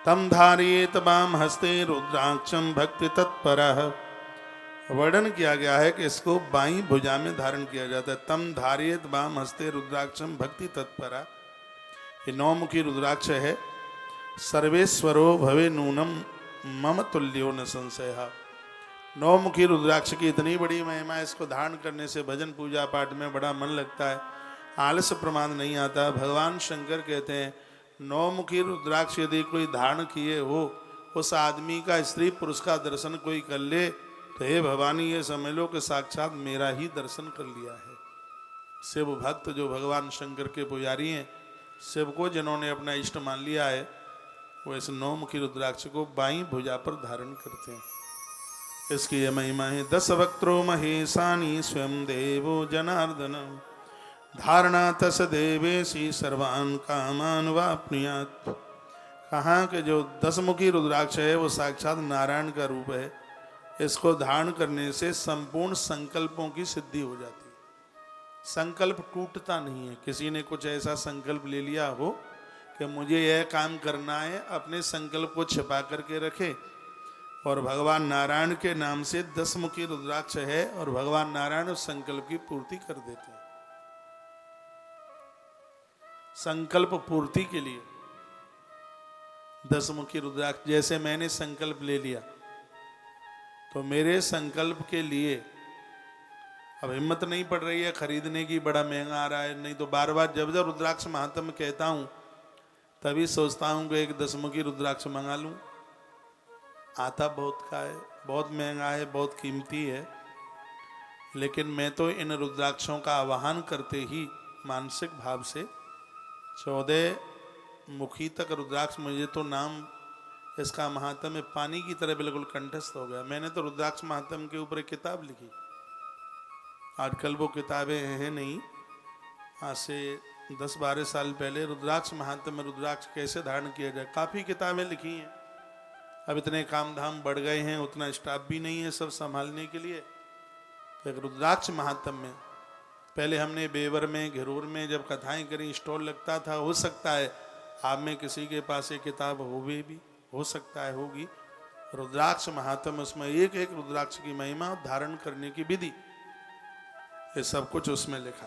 A: तम धारियेत वाम हस्ते रुद्राक्षम भक्ति तत्परः। वर्णन किया गया है कि इसको बाईं भुजा में धारण किया जाता है। तम धारियेत वाम हस्ते रुद्राक्षम भक्ति तत्परः। ये 9 मुखी रुद्राक्ष है। सर्वेश्वरो भवे नूनम मम तुल्यो न संशय। 9 मुखी रुद्राक्ष की इतनी बड़ी महिमा है, इसको धारण करने से भजन पूजा पाठ में बड़ा मन लगता है, आलस्य प्रमाद नहीं आता। भगवान शंकर कहते हैं 9 मुखी रुद्राक्ष यदि कोई धारण किए हो, उस आदमी का स्त्री पुरुष का दर्शन कोई कर ले तो हे भवानी ये समझ लो कि साक्षात मेरा ही दर्शन कर लिया है। शिव भक्त जो भगवान शंकर के पुजारी हैं, शिव को जिन्होंने अपना इष्ट मान लिया है, वो इस 9 मुखी रुद्राक्ष को बाईं भुजा पर धारण करते हैं। इसकी यह महिमा है। 10 वक्त्रो महेशानी स्वयं देवो जनार्दन धारणा तस देवेशी सर्वान कामान वाप्नुयात्। कहाँ के जो 10 मुखी रुद्राक्ष है वो साक्षात नारायण का रूप है। इसको धारण करने से संपूर्ण संकल्पों की सिद्धि हो जाती है। संकल्प टूटता नहीं है। किसी ने कुछ ऐसा संकल्प ले लिया हो कि मुझे यह काम करना है, अपने संकल्प को छिपा करके रखे, और भगवान नारायण के नाम से 10 मुखी रुद्राक्ष है और भगवान नारायण उस संकल्प की पूर्ति कर देते हैं। संकल्प पूर्ति के लिए 10 मुखी रुद्राक्ष, जैसे मैंने संकल्प ले लिया तो मेरे संकल्प के लिए अब हिम्मत नहीं पड़ रही है खरीदने की, बड़ा महंगा आ रहा है, नहीं तो बार बार जब जब रुद्राक्ष महात्म्य कहता हूं तभी सोचता हूं कि एक 10 मुखी रुद्राक्ष मंगा लूं। आता बहुत का है, बहुत महंगा है, बहुत कीमती है, लेकिन मैं तो इन रुद्राक्षों का आवाहन करते ही मानसिक भाव से 14 मुखी तक रुद्राक्ष, मुझे तो नाम इसका महात्म्य पानी की तरह बिल्कुल कंठस्थ हो गया। मैंने तो रुद्राक्ष महात्म्य के ऊपर एक किताब लिखी। आजकल वो किताबें हैं नहीं, आज से 10-12 साल पहले रुद्राक्ष महात्म्य, रुद्राक्ष कैसे धारण किया जाए, काफ़ी किताबें लिखी हैं। अब इतने काम धाम बढ़ गए हैं, उतना स्टाफ भी नहीं है सब संभालने के लिए। तो एक रुद्राक्ष महात्म्य, पहले हमने बेवर में, घिरूर में जब कथाएं करी, स्टॉल लगता था। हो सकता है आप में किसी के पास एक किताब होवे भी, हो सकता है होगी। रुद्राक्ष महात्म्य, उसमें एक एक रुद्राक्ष की महिमा, धारण करने की विधि, ये सब कुछ उसमें लिखा।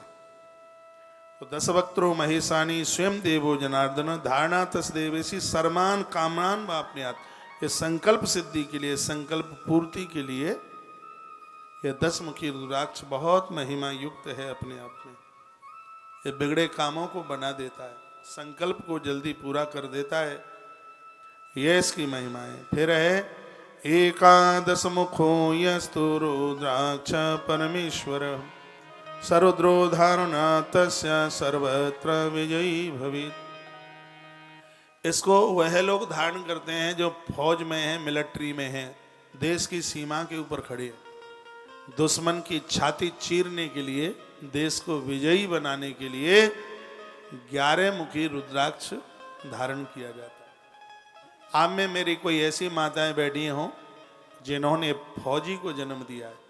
A: तो 10 वक्त्रो महेशानी स्वयं देवो जनार्दन धारणा तस देवेशी सर्वान कामनान वाप्नुयात्। ये संकल्प सिद्धि के लिए, संकल्प पूर्ति के लिए ये 10 मुखी रुद्राक्ष बहुत महिमा युक्त है अपने आप में। ये बिगड़े कामों को बना देता है, संकल्प को जल्दी पूरा कर देता है, ये इसकी महिमा है। फिर है 11 मुखो यस्तु रुद्राक्ष परमेश्वर सरुद्रो धारणा तस्य सर्वत्र विजयी भवेत्। इसको वह लोग धारण करते हैं जो फौज में हैं, मिलिट्री में हैं, देश की सीमा के ऊपर खड़े हैं। दुश्मन की छाती चीरने के लिए, देश को विजयी बनाने के लिए 11 मुखी रुद्राक्ष धारण किया जाता है। आप में मेरी कोई ऐसी माताएं बैठी हों जिन्होंने फौजी को जन्म दिया है।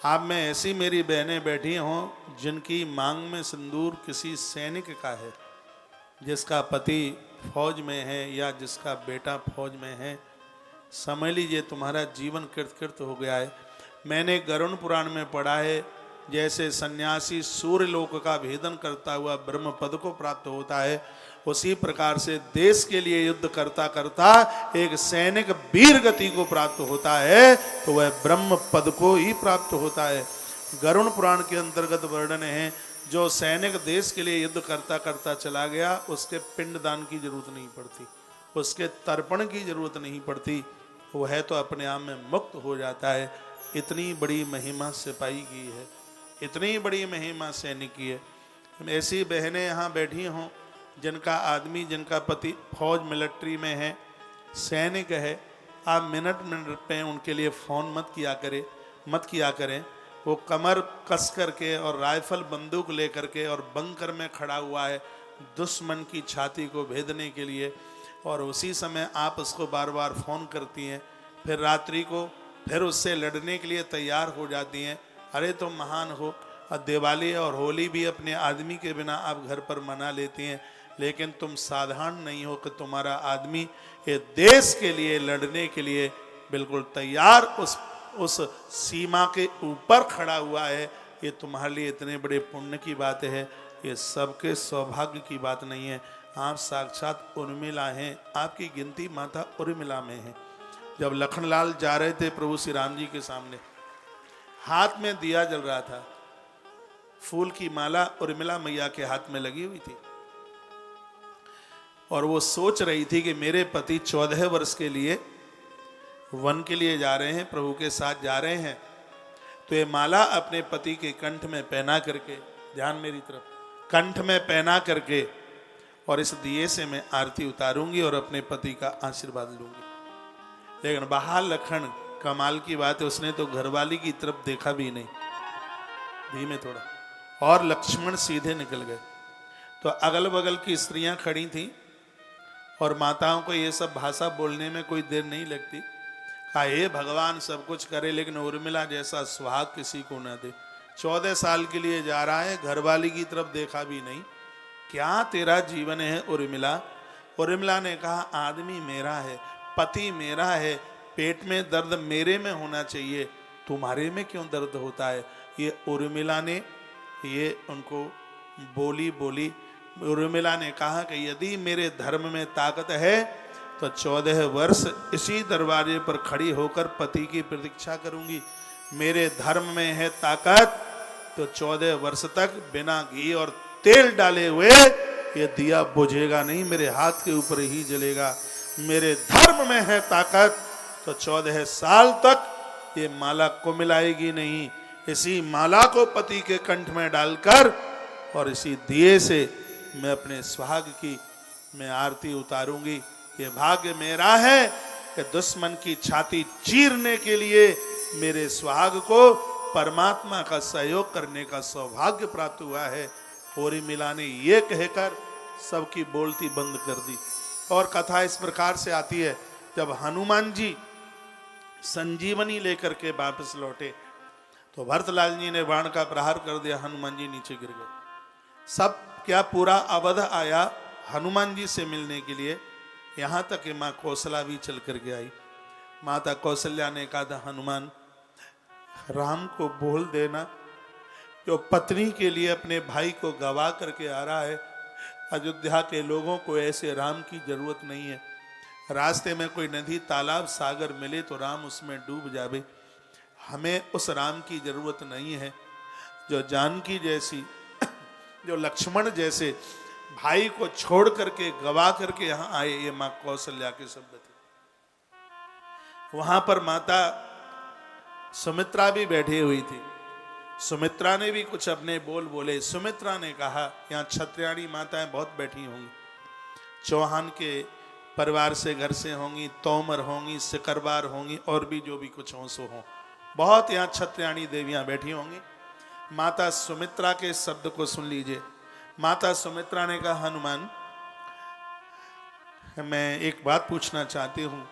A: आप में ऐसी मेरी बहनें बैठी हों जिनकी मांग में सिंदूर किसी सैनिक का है, जिसका पति फौज में है या जिसका बेटा फौज में है। समझ लीजिए तुम्हारा जीवन कृतकृत हो गया है। मैंने गरुड़ पुराण में पढ़ा है, जैसे सन्यासी सूर्य लोक का भेदन करता हुआ ब्रह्म पद को प्राप्त होता है, उसी प्रकार से देश के लिए युद्ध करता करता एक सैनिक वीर गति को प्राप्त होता है, तो वह ब्रह्म पद को ही प्राप्त होता है। गरुड़ पुराण के अंतर्गत वर्णन है, जो सैनिक देश के लिए युद्ध करता करता चला गया, उसके पिंडदान की जरूरत नहीं पड़ती, उसके तर्पण की जरूरत नहीं पड़ती, वह तो अपने आप में मुक्त हो जाता है। इतनी बड़ी महिमा सिपाही की है, इतनी बड़ी महिमा सैनिक की है। ऐसी बहनें यहाँ बैठी हों जिनका आदमी, जिनका पति फौज मिलिट्री में है, सैनिक है, आप मिनट मिनट पे उनके लिए फ़ोन मत किया करें। वो कमर कस करके और राइफल बंदूक लेकर के और बंकर में खड़ा हुआ है दुश्मन की छाती को भेदने के लिए, और उसी समय आप उसको बार बार फ़ोन करती हैं, फिर रात्रि को फिर उससे लड़ने के लिए तैयार हो जाती हैं। अरे तुम महान हो, और दिवाली और होली भी अपने आदमी के बिना आप घर पर मना लेती हैं, लेकिन तुम साधारण नहीं हो कि तुम्हारा आदमी ये देश के लिए लड़ने के लिए बिल्कुल तैयार उस सीमा के ऊपर खड़ा हुआ है। ये तुम्हारे लिए इतने बड़े पुण्य की बात है, ये सबके सौभाग्य की बात नहीं है। आप साक्षात उर्मिला हैं, आपकी गिनती माता उर्मिला में है। जब लखनलाल जा रहे थे प्रभु श्री राम जी के सामने, हाथ में दिया जल रहा था, फूल की माला उर्मिला मैया के हाथ में लगी हुई थी, और वो सोच रही थी कि मेरे पति 14 वर्ष के लिए वन के लिए जा रहे हैं, प्रभु के साथ जा रहे हैं, तो ये माला अपने पति के कंठ में पहना करके, ध्यान मेरी तरफ, कंठ में पहना करके, और इस दिए से मैं आरती उतारूंगी और अपने पति का आशीर्वाद लूंगी। लेकिन बाहर लखन, कमाल की बात है, उसने तो घरवाली की तरफ देखा भी नहीं, धीमे थोड़ा, और लक्ष्मण सीधे निकल गए। तो अगल बगल की स्त्रियां खड़ी थीं, और माताओं को ये सब भाषा बोलने में कोई देर नहीं लगती। कहा हे भगवान सब कुछ करे, लेकिन उर्मिला जैसा सुहाग किसी को न दे। 14 साल के लिए जा रहा है, घरवाली की तरफ देखा भी नहीं। क्या तेरा जीवन है उर्मिला? उर्मिला ने कहा आदमी मेरा है, पति मेरा है, पेट में दर्द मेरे में होना चाहिए, तुम्हारे में क्यों दर्द होता है? ये उर्मिला ने ये उनको बोली। उर्मिला ने कहा कि यदि मेरे धर्म में ताकत है तो 14 वर्ष इसी दरवाजे पर खड़ी होकर पति की प्रतीक्षा करूंगी। मेरे धर्म में है ताकत तो 14 वर्ष तक बिना घी और तेल डाले हुए ये दिया बुझेगा नहीं, मेरे हाथ के ऊपर ही जलेगा। मेरे धर्म में है ताकत तो 14 साल तक ये माला को मिलाएगी नहीं। इसी माला को पति के कंठ में डालकर और इसी दिए से मैं अपने सुहाग की मैं आरती उतारूंगी। ये भाग्य मेरा है कि दुश्मन की छाती चीरने के लिए मेरे सुहाग को परमात्मा का सहयोग करने का सौभाग्य प्राप्त हुआ है। उर्मिला ने ये कहकर सबकी बोलती बंद कर दी। और कथा इस प्रकार से आती है, जब हनुमान जी संजीवनी लेकर के वापस लौटे तो भरतलाल जी ने बाण का प्रहार कर दिया, हनुमान जी नीचे गिर गए। सब क्या पूरा अवध आया हनुमान जी से मिलने के लिए, यहाँ तक कि माँ कौशला भी चल करके आई। माता कौशल्या ने कहा था हनुमान राम को बोल देना जो पत्नी के लिए अपने भाई को गवा करके आ रहा है, अयोध्या के लोगों को ऐसे राम की जरूरत नहीं है। रास्ते में कोई नदी तालाब सागर मिले तो राम उसमें डूब जावे, हमें उस राम की जरूरत नहीं है जो जानकी जैसी जो लक्ष्मण जैसे भाई को छोड़ करके गवा करके यहाँ आए। ये माँ कौशल्या के शब्द थे। वहां पर माता सुमित्रा भी बैठी हुई थी। सुमित्रा ने भी कुछ अपने बोल बोले। सुमित्रा ने कहा यहाँ क्षत्रियाणी माताएं बहुत बैठी होंगी, चौहान के परिवार से घर से होंगी, तोमर होंगी, सिकरबार होंगी, और भी जो भी कुछ हो सो हो, बहुत यहाँ क्षत्रियाणी देवियां बैठी होंगी। माता सुमित्रा के शब्द को सुन लीजिए। माता सुमित्रा ने कहा हनुमान मैं एक बात पूछना चाहती हूं,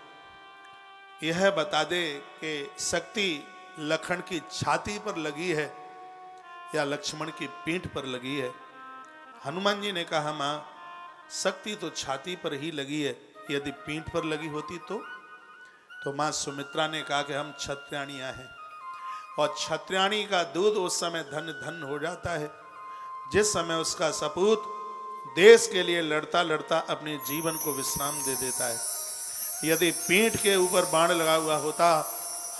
A: यह बता दे कि शक्ति लखन की छाती पर लगी है या लक्ष्मण की पीठ पर लगी है। हनुमान जी ने कहा मां शक्ति तो छाती पर ही लगी है, यदि पीठ पर लगी होती तो मां सुमित्रा ने कहा कि हम क्षत्रियाणियां हैं और क्षत्रियाणी का दूध उस समय धन धन हो जाता है जिस समय उसका सपूत देश के लिए लड़ता लड़ता अपने जीवन को विश्राम दे देता है। यदि पीठ के ऊपर बाण लगा हुआ होता,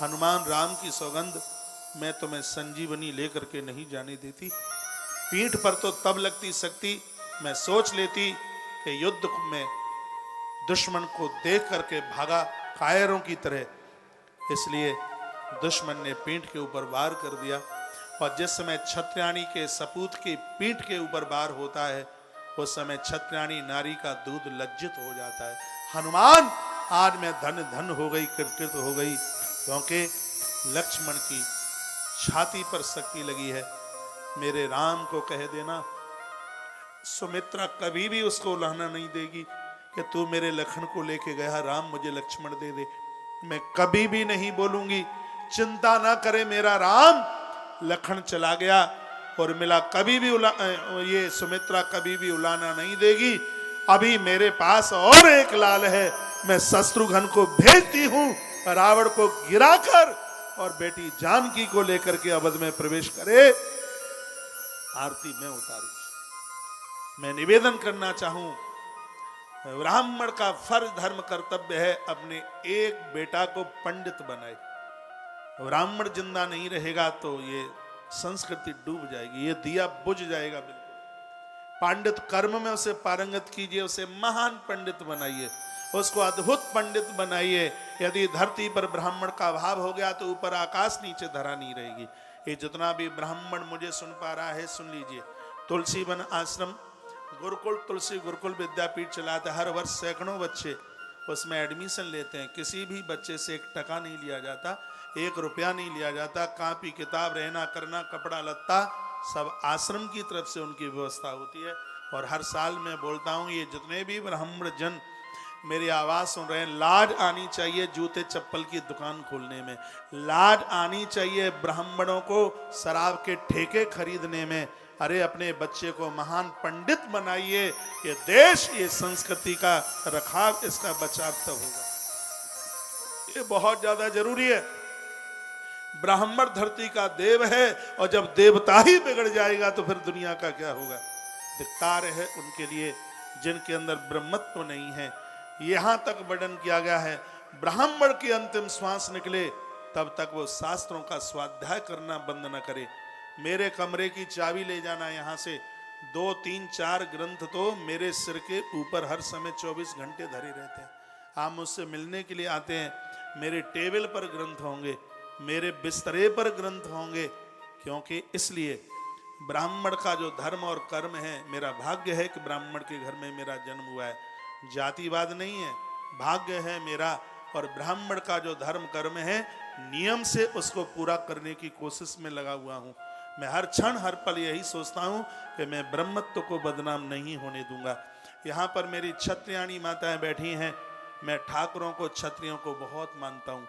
A: हनुमान राम की सौगंध मैं तुम्हें संजीवनी लेकर के नहीं जाने देती। पीठ पर तो तब लगती शक्ति मैं सोच लेती कि युद्ध में दुश्मन को देख करके भागा कायरों की तरह, इसलिए दुश्मन ने पीठ के ऊपर वार कर दिया। और जिस समय छत्रियाणी के सपूत की पीठ के ऊपर बार होता है उस समय छत्रियाणी नारी का दूध लज्जित हो जाता है। हनुमान आज मैं धन धन हो गई, कृतकृत हो गई, क्योंकि लक्ष्मण की छाती पर शक्ति लगी है। मेरे राम को कह देना, सुमित्रा कभी भी उसको उलाहना नहीं देगी कि तू मेरे लखन को लेके गया, राम मुझे लक्ष्मण दे दे। मैं कभी भी नहीं बोलूंगी, चिंता ना करे मेरा राम, लखन चला गया और मिला, कभी भी ये सुमित्रा कभी भी उलाना नहीं देगी। अभी मेरे पास और एक लाल है, मैं शत्रुघ्न को भेजती हूं रावण को गिराकर और बेटी जानकी को लेकर के अवध में प्रवेश करे। आरती में उतारू। मैं निवेदन करना चाहूं, ब्राह्मण का फर्ज धर्म कर्तव्य है अपने एक बेटा को पंडित बनाए। ब्राह्मण जिंदा नहीं रहेगा तो ये संस्कृति डूब जाएगी, ये दिया बुझ जाएगा बिल्कुल। पंडित कर्म में उसे पारंगत कीजिए, उसे महान पंडित बनाइए, उसको अद्भुत पंडित बनाइए। यदि धरती पर ब्राह्मण का अभाव हो गया तो ऊपर आकाश नीचे धरा नहीं रहेगी। ये जितना भी ब्राह्मण मुझे सुन पा रहा है सुन लीजिए। तुलसी वन आश्रम गुरुकुल, तुलसी गुरुकुल विद्यापीठ चलाते, हर वर्ष सैकड़ों बच्चे उसमें एडमिशन लेते हैं। किसी भी बच्चे से 1 टका नहीं लिया जाता, 1 रुपया नहीं लिया जाता। कापी किताब, रहना करना, कपड़ा लत्ता सब आश्रम की तरफ से उनकी व्यवस्था होती है। और हर साल मैं बोलता हूँ, ये जितने भी ब्राह्मण जन मेरी आवाज सुन रहे हैं, लाज आनी चाहिए जूते चप्पल की दुकान खोलने में, लाज आनी चाहिए ब्राह्मणों को शराब के ठेके खरीदने में। अरे अपने बच्चे को महान पंडित बनाइए, ये देश, ये संस्कृति का रखाव, इसका बचाव तब होगा। ये बहुत ज्यादा जरूरी है। ब्राह्मण धरती का देव है और जब देवता ही बिगड़ जाएगा तो फिर दुनिया का क्या होगा। धिक्कार है उनके लिए जिनके अंदर ब्रह्मत्व नहीं है। यहां तक वर्णन किया गया है, ब्राह्मण की अंतिम श्वास निकले तब तक वो शास्त्रों का स्वाध्याय करना बंद न करे। मेरे कमरे की चाबी ले जाना, यहाँ से 2, 3, 4 ग्रंथ तो मेरे सिर के ऊपर हर समय 24 घंटे धरे रहते हैं। आप मुझसे मिलने के लिए आते हैं, मेरे टेबल पर ग्रंथ होंगे, मेरे बिस्तरे पर ग्रंथ होंगे, क्योंकि इसलिए ब्राह्मण का जो धर्म और कर्म है, मेरा भाग्य है कि ब्राह्मण के घर में मेरा जन्म हुआ है। जातिवाद नहीं है, भाग्य है मेरा। और ब्राह्मण का जो धर्म कर्म है, नियम से उसको पूरा करने की कोशिश में लगा हुआ हूँ। मैं हर क्षण हर पल यही सोचता हूँ कि मैं ब्रह्मत्व को बदनाम नहीं होने दूंगा। यहाँ पर मेरी क्षत्रियाणी माताएं बैठी हैं। मैं ठाकुरों को, क्षत्रियों को बहुत मानता हूँ,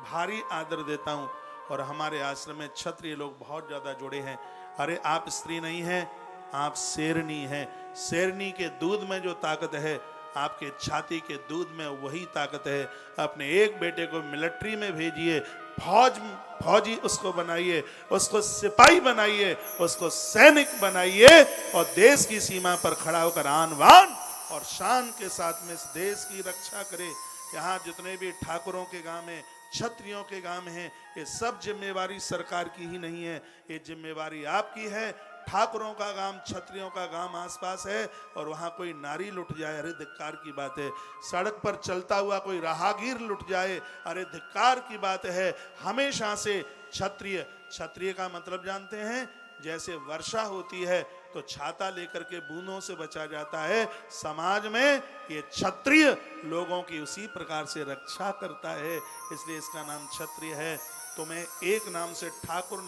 A: भारी आदर देता हूँ। और हमारे आश्रम में क्षत्रिय लोग बहुत ज़्यादा जुड़े हैं। अरे आप स्त्री नहीं हैं, आप शेरनी हैं। शेरनी के दूध में जो ताकत है, आपके छाती के दूध में वही ताकत है। अपने एक बेटे को मिलिट्री में भेजिए, फौजी उसको बनाइए, उसको सिपाही बनाइए, उसको सैनिक बनाइए और देश की सीमा पर खड़ा होकर आन बान और शान के साथ में इस देश की रक्षा करे। यहाँ जितने भी ठाकुरों के गांव में, क्षत्रियों के गांव हैं, ये सब जिम्मेवारी सरकार की ही नहीं है, ये जिम्मेवारी आपकी है। ठाकुरों का गांव, क्षत्रियों का गांव आसपास है और वहां कोई नारी लुट जाए, अरे धिक्कार की बात है। सड़क पर चलता हुआ कोई राहगीर लुट जाए, अरे धिक्कार की बात है। हमेशा से क्षत्रिय, क्षत्रिय का मतलब जानते हैं, जैसे वर्षा होती है तो छाता लेकर के बूंदों से बचा जाता है, समाज में ये क्षत्रिय लोगों की उसी प्रकार से रक्षा करता है, इसलिए इसका नाम क्षत्रिय है। तुम्हें एक नाम से, ठाकुर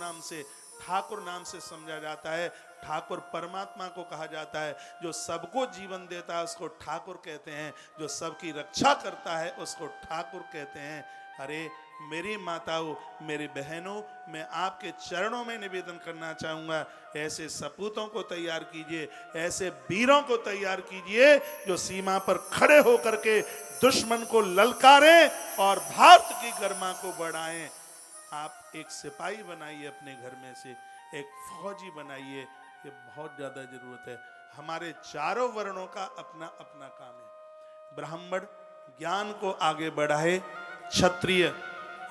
A: नाम से समझा जाता है। ठाकुर परमात्मा को कहा जाता है। जो सबको जीवन देता है उसको ठाकुर कहते हैं, जो सबकी रक्षा करता है उसको ठाकुर कहते हैं। अरे मेरी माताओं, मेरी बहनों, मैं आपके चरणों में निवेदन करना चाहूँगा, ऐसे सपूतों को तैयार कीजिए, ऐसे वीरों को तैयार कीजिए जो सीमा पर खड़े होकर के दुश्मन को ललकारें और भारत की गरिमा को बढ़ाएं। आप एक सिपाही बनाइए अपने घर में से, एक फौजी बनाइए, ये बहुत ज़्यादा ज़रूरत है। हमारे चारों वर्णों का अपना अपना काम है। ब्राह्मण ज्ञान को आगे बढ़ाए, क्षत्रिय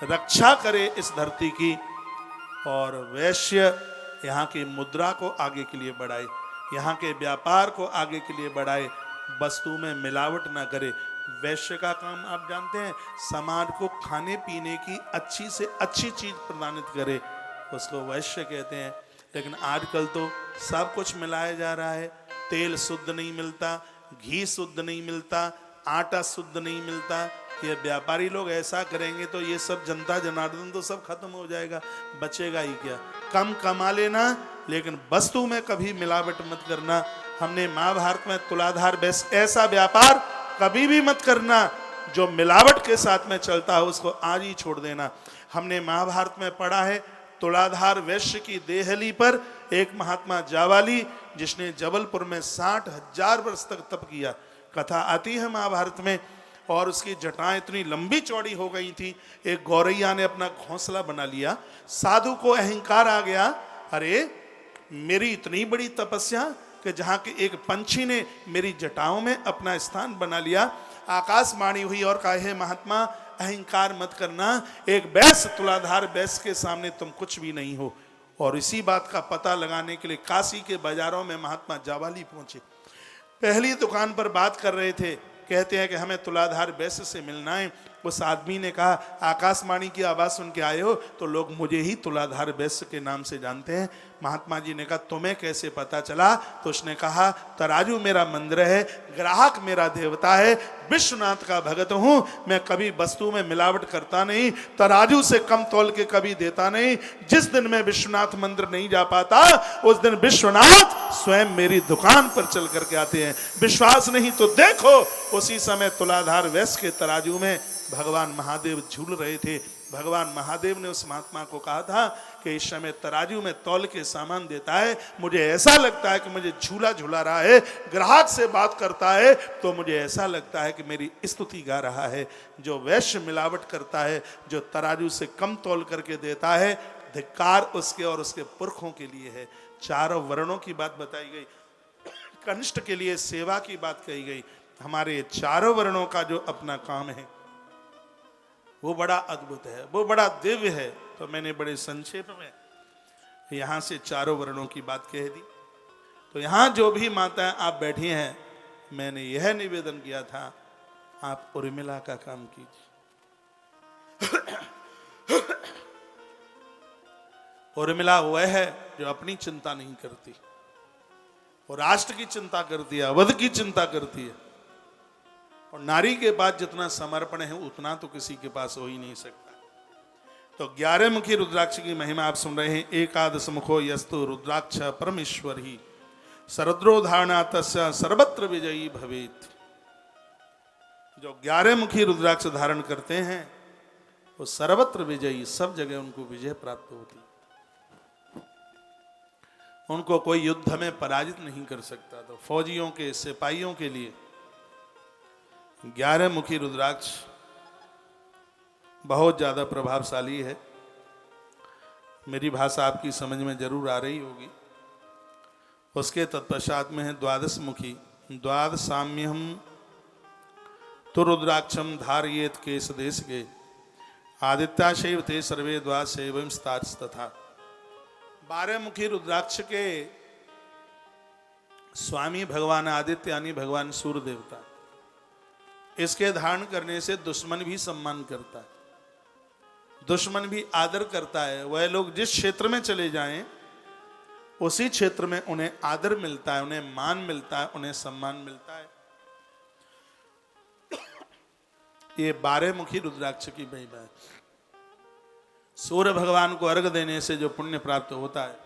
A: रक्षा करे इस धरती की, और वैश्य यहाँ की मुद्रा को आगे के लिए बढ़ाए, यहाँ के व्यापार को आगे के लिए बढ़ाए, वस्तु में मिलावट ना करे। वैश्य का काम आप जानते हैं, समाज को खाने पीने की अच्छी से अच्छी चीज प्रदानित करे, उसको वैश्य कहते हैं। लेकिन आजकल तो सब कुछ मिलाया जा रहा है। तेल शुद्ध नहीं मिलता, घी शुद्ध नहीं मिलता, आटा शुद्ध नहीं मिलता। ये व्यापारी लोग ऐसा करेंगे तो ये सब जनता जनार्दन तो सब खत्म हो जाएगा, बचेगा ही क्या। कम कमा लेना, लेकिन वस्तु में कभी मिलावट मत करना। हमने महाभारत में तुलाधार बेस ऐसा व्यापार कभी भी मत करना जो मिलावट के साथ में चलता है, उसको आज ही छोड़ देना। हमने महाभारत में पढ़ा है तुलाधार वैश्य की देहली पर एक महात्मा जावाली, जिसने जबलपुर में 60,000 वर्ष तक तप किया। कथा आती है महाभारत में। और उसकी जटाएं इतनी लंबी चौड़ी हो गई थी, एक गौरैया ने अपना घोंसला बना लिया। साधु को अहंकार आ गया, अरे मेरी इतनी बड़ी तपस्या कि जहां के एक पंछी ने मेरी जटाओं में अपना स्थान बना लिया। आकाशवाणी हुई और कहा, हे महात्मा अहंकार मत करना, एक बैस तुलाधार बैस के सामने तुम कुछ भी नहीं हो। और इसी बात का पता लगाने के लिए काशी के बाजारों में महात्मा जावाली पहुंचे। पहली दुकान पर बात कर रहे थे, कहते हैं कि हमें तुलाधार बैस से मिलना है। उस आदमी ने कहा, आकाशवाणी की आवाज सुन के आए हो तो लोग मुझे ही तुलाधार बैस के नाम से जानते हैं। महात्मा जी ने कहा, तुम्हें कैसे पता चला? तो उसने कहा, तराजू मेरा मंदिर है, ग्राहक मेरा देवता है, विश्वनाथ का भगत हूं, मैं कभी वस्तु में मिलावट करता नहीं, तराजू से कम तोल के कभी देता नहीं। जिस दिन मैं विश्वनाथ मंदिर नहीं जा पाता, उस दिन विश्वनाथ स्वयं मेरी दुकान पर चल करके आते हैं। विश्वास नहीं तो देखो, उसी समय तुलाधार वैश्य के तराजू में भगवान महादेव झूल रहे थे। भगवान महादेव ने उस महात्मा को कहा था कि इस समय तराजू में तौल के सामान देता है, मुझे ऐसा लगता है कि मुझे झूला झूला रहा है। ग्राहक से बात करता है तो मुझे ऐसा लगता है कि मेरी स्तुति गा रहा है। जो वैश्य मिलावट करता है, जो तराजू से कम तौल करके देता है, धिक्कार उसके और उसके पुरखों के लिए है। चारों वर्णों की बात बताई गई, कनिष्ठ के लिए सेवा की बात कही गई। हमारे चारों वर्णों का जो अपना काम है वो बड़ा अद्भुत है, वो बड़ा दिव्य है। तो मैंने बड़े संक्षेप में यहां से चारों वर्णों की बात कह दी। तो यहां जो भी माताएं आप बैठी हैं, मैंने यह निवेदन किया था, आप उर्मिला का काम कीजिए। उर्मिला वह है जो अपनी चिंता नहीं करती, और राष्ट्र की चिंता करती है, अवध की चिंता करती है। और नारी के पास जितना समर्पण है उतना तो किसी के पास हो ही नहीं सकता। तो 11 मुखी रुद्राक्ष की महिमा आप सुन रहे हैं। एकादश मुखो यस्तु रुद्राक्ष परमेश्वर ही, सरद्रो धारणा तस्य सर्वत्र विजयी भवेत। जो 11 मुखी रुद्राक्ष धारण करते हैं वो सर्वत्र विजयी, सब जगह उनको विजय प्राप्त होती, उनको कोई युद्ध में पराजित नहीं कर सकता। तो फौजियों के, सिपाहियों के लिए 11 मुखी रुद्राक्ष बहुत ज्यादा प्रभावशाली है। मेरी भाषा आपकी समझ में जरूर आ रही होगी। उसके तत्पश्चात में है 12 मुखी। द्वादशाम्यहम तो रुद्राक्षम धारयेत केश देश के, आदित्याशैव ते सर्वे द्वाशैवं स्तार्स तथा। 12 मुखी रुद्राक्ष के स्वामी भगवान आदित्य यानी भगवान सूर्य देवता। इसके धारण करने से दुश्मन भी सम्मान करता है, दुश्मन भी आदर करता है। वह लोग जिस क्षेत्र में चले जाएं उसी क्षेत्र में उन्हें आदर मिलता है, उन्हें मान मिलता है, उन्हें सम्मान मिलता है। ये 12 मुखी रुद्राक्ष की महिमा है। सूर्य भगवान को अर्घ देने से जो पुण्य प्राप्त होता है,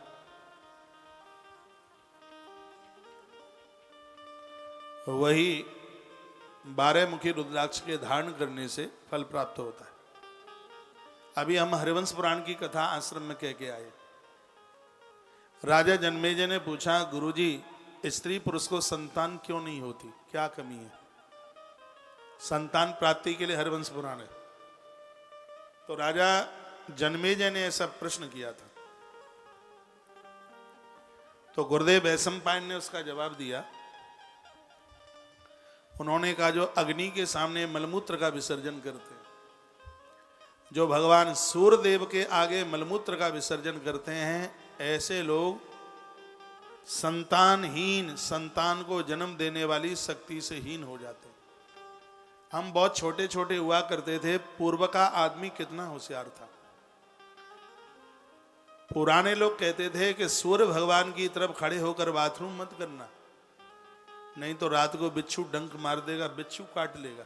A: वही 12 मुखी रुद्राक्ष के धारण करने से फल प्राप्त होता है। अभी हम हरिवंश पुराण की कथा आश्रम में कह के आए। राजा जन्मेजय ने पूछा, गुरुजी स्त्री पुरुष को संतान क्यों नहीं होती, क्या कमी है? संतान प्राप्ति के लिए हरिवंश पुराण है। तो राजा जन्मेजय ने ऐसा प्रश्न किया था। तो गुरुदेव वैशंपायन ने उसका जवाब दिया। उन्होंने कहा, जो अग्नि के सामने मलमूत्र का विसर्जन करते हैं, जो भगवान सूर्य देव के आगे मलमूत्र का विसर्जन करते हैं, ऐसे लोग संतानहीन, संतान को जन्म देने वाली शक्ति से हीन हो जाते हैं। हम बहुत छोटे छोटे हुआ करते थे, पूर्व का आदमी कितना होशियार था। पुराने लोग कहते थे कि सूर्य भगवान की तरफ खड़े होकर बाथरूम मत करना, नहीं तो रात को बिच्छू डंक मार देगा, बिच्छू काट लेगा।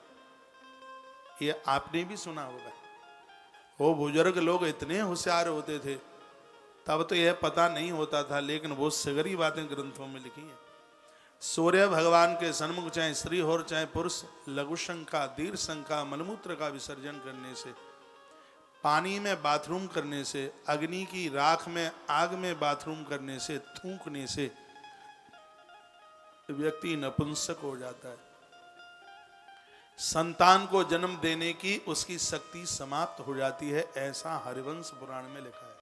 A: ये आपने भी सुना होगा। वो बुजुर्ग लोग इतने होशियार होते थे, तब तो यह पता नहीं होता था, लेकिन वो सगरी बातें ग्रंथों में लिखी हैं। सूर्य भगवान के सन्मुख चाहे स्त्री हो चाहे पुरुष, लघु शंका, दीर्घ शंका, मलमूत्र का विसर्जन करने से, पानी में बाथरूम करने से, अग्नि की राख में आग में बाथरूम करने से, थूकने से व्यक्ति नपुंसक हो जाता है। संतान को जन्म देने की उसकी शक्ति समाप्त हो जाती है, ऐसा हरिवंश पुराण में लिखा है।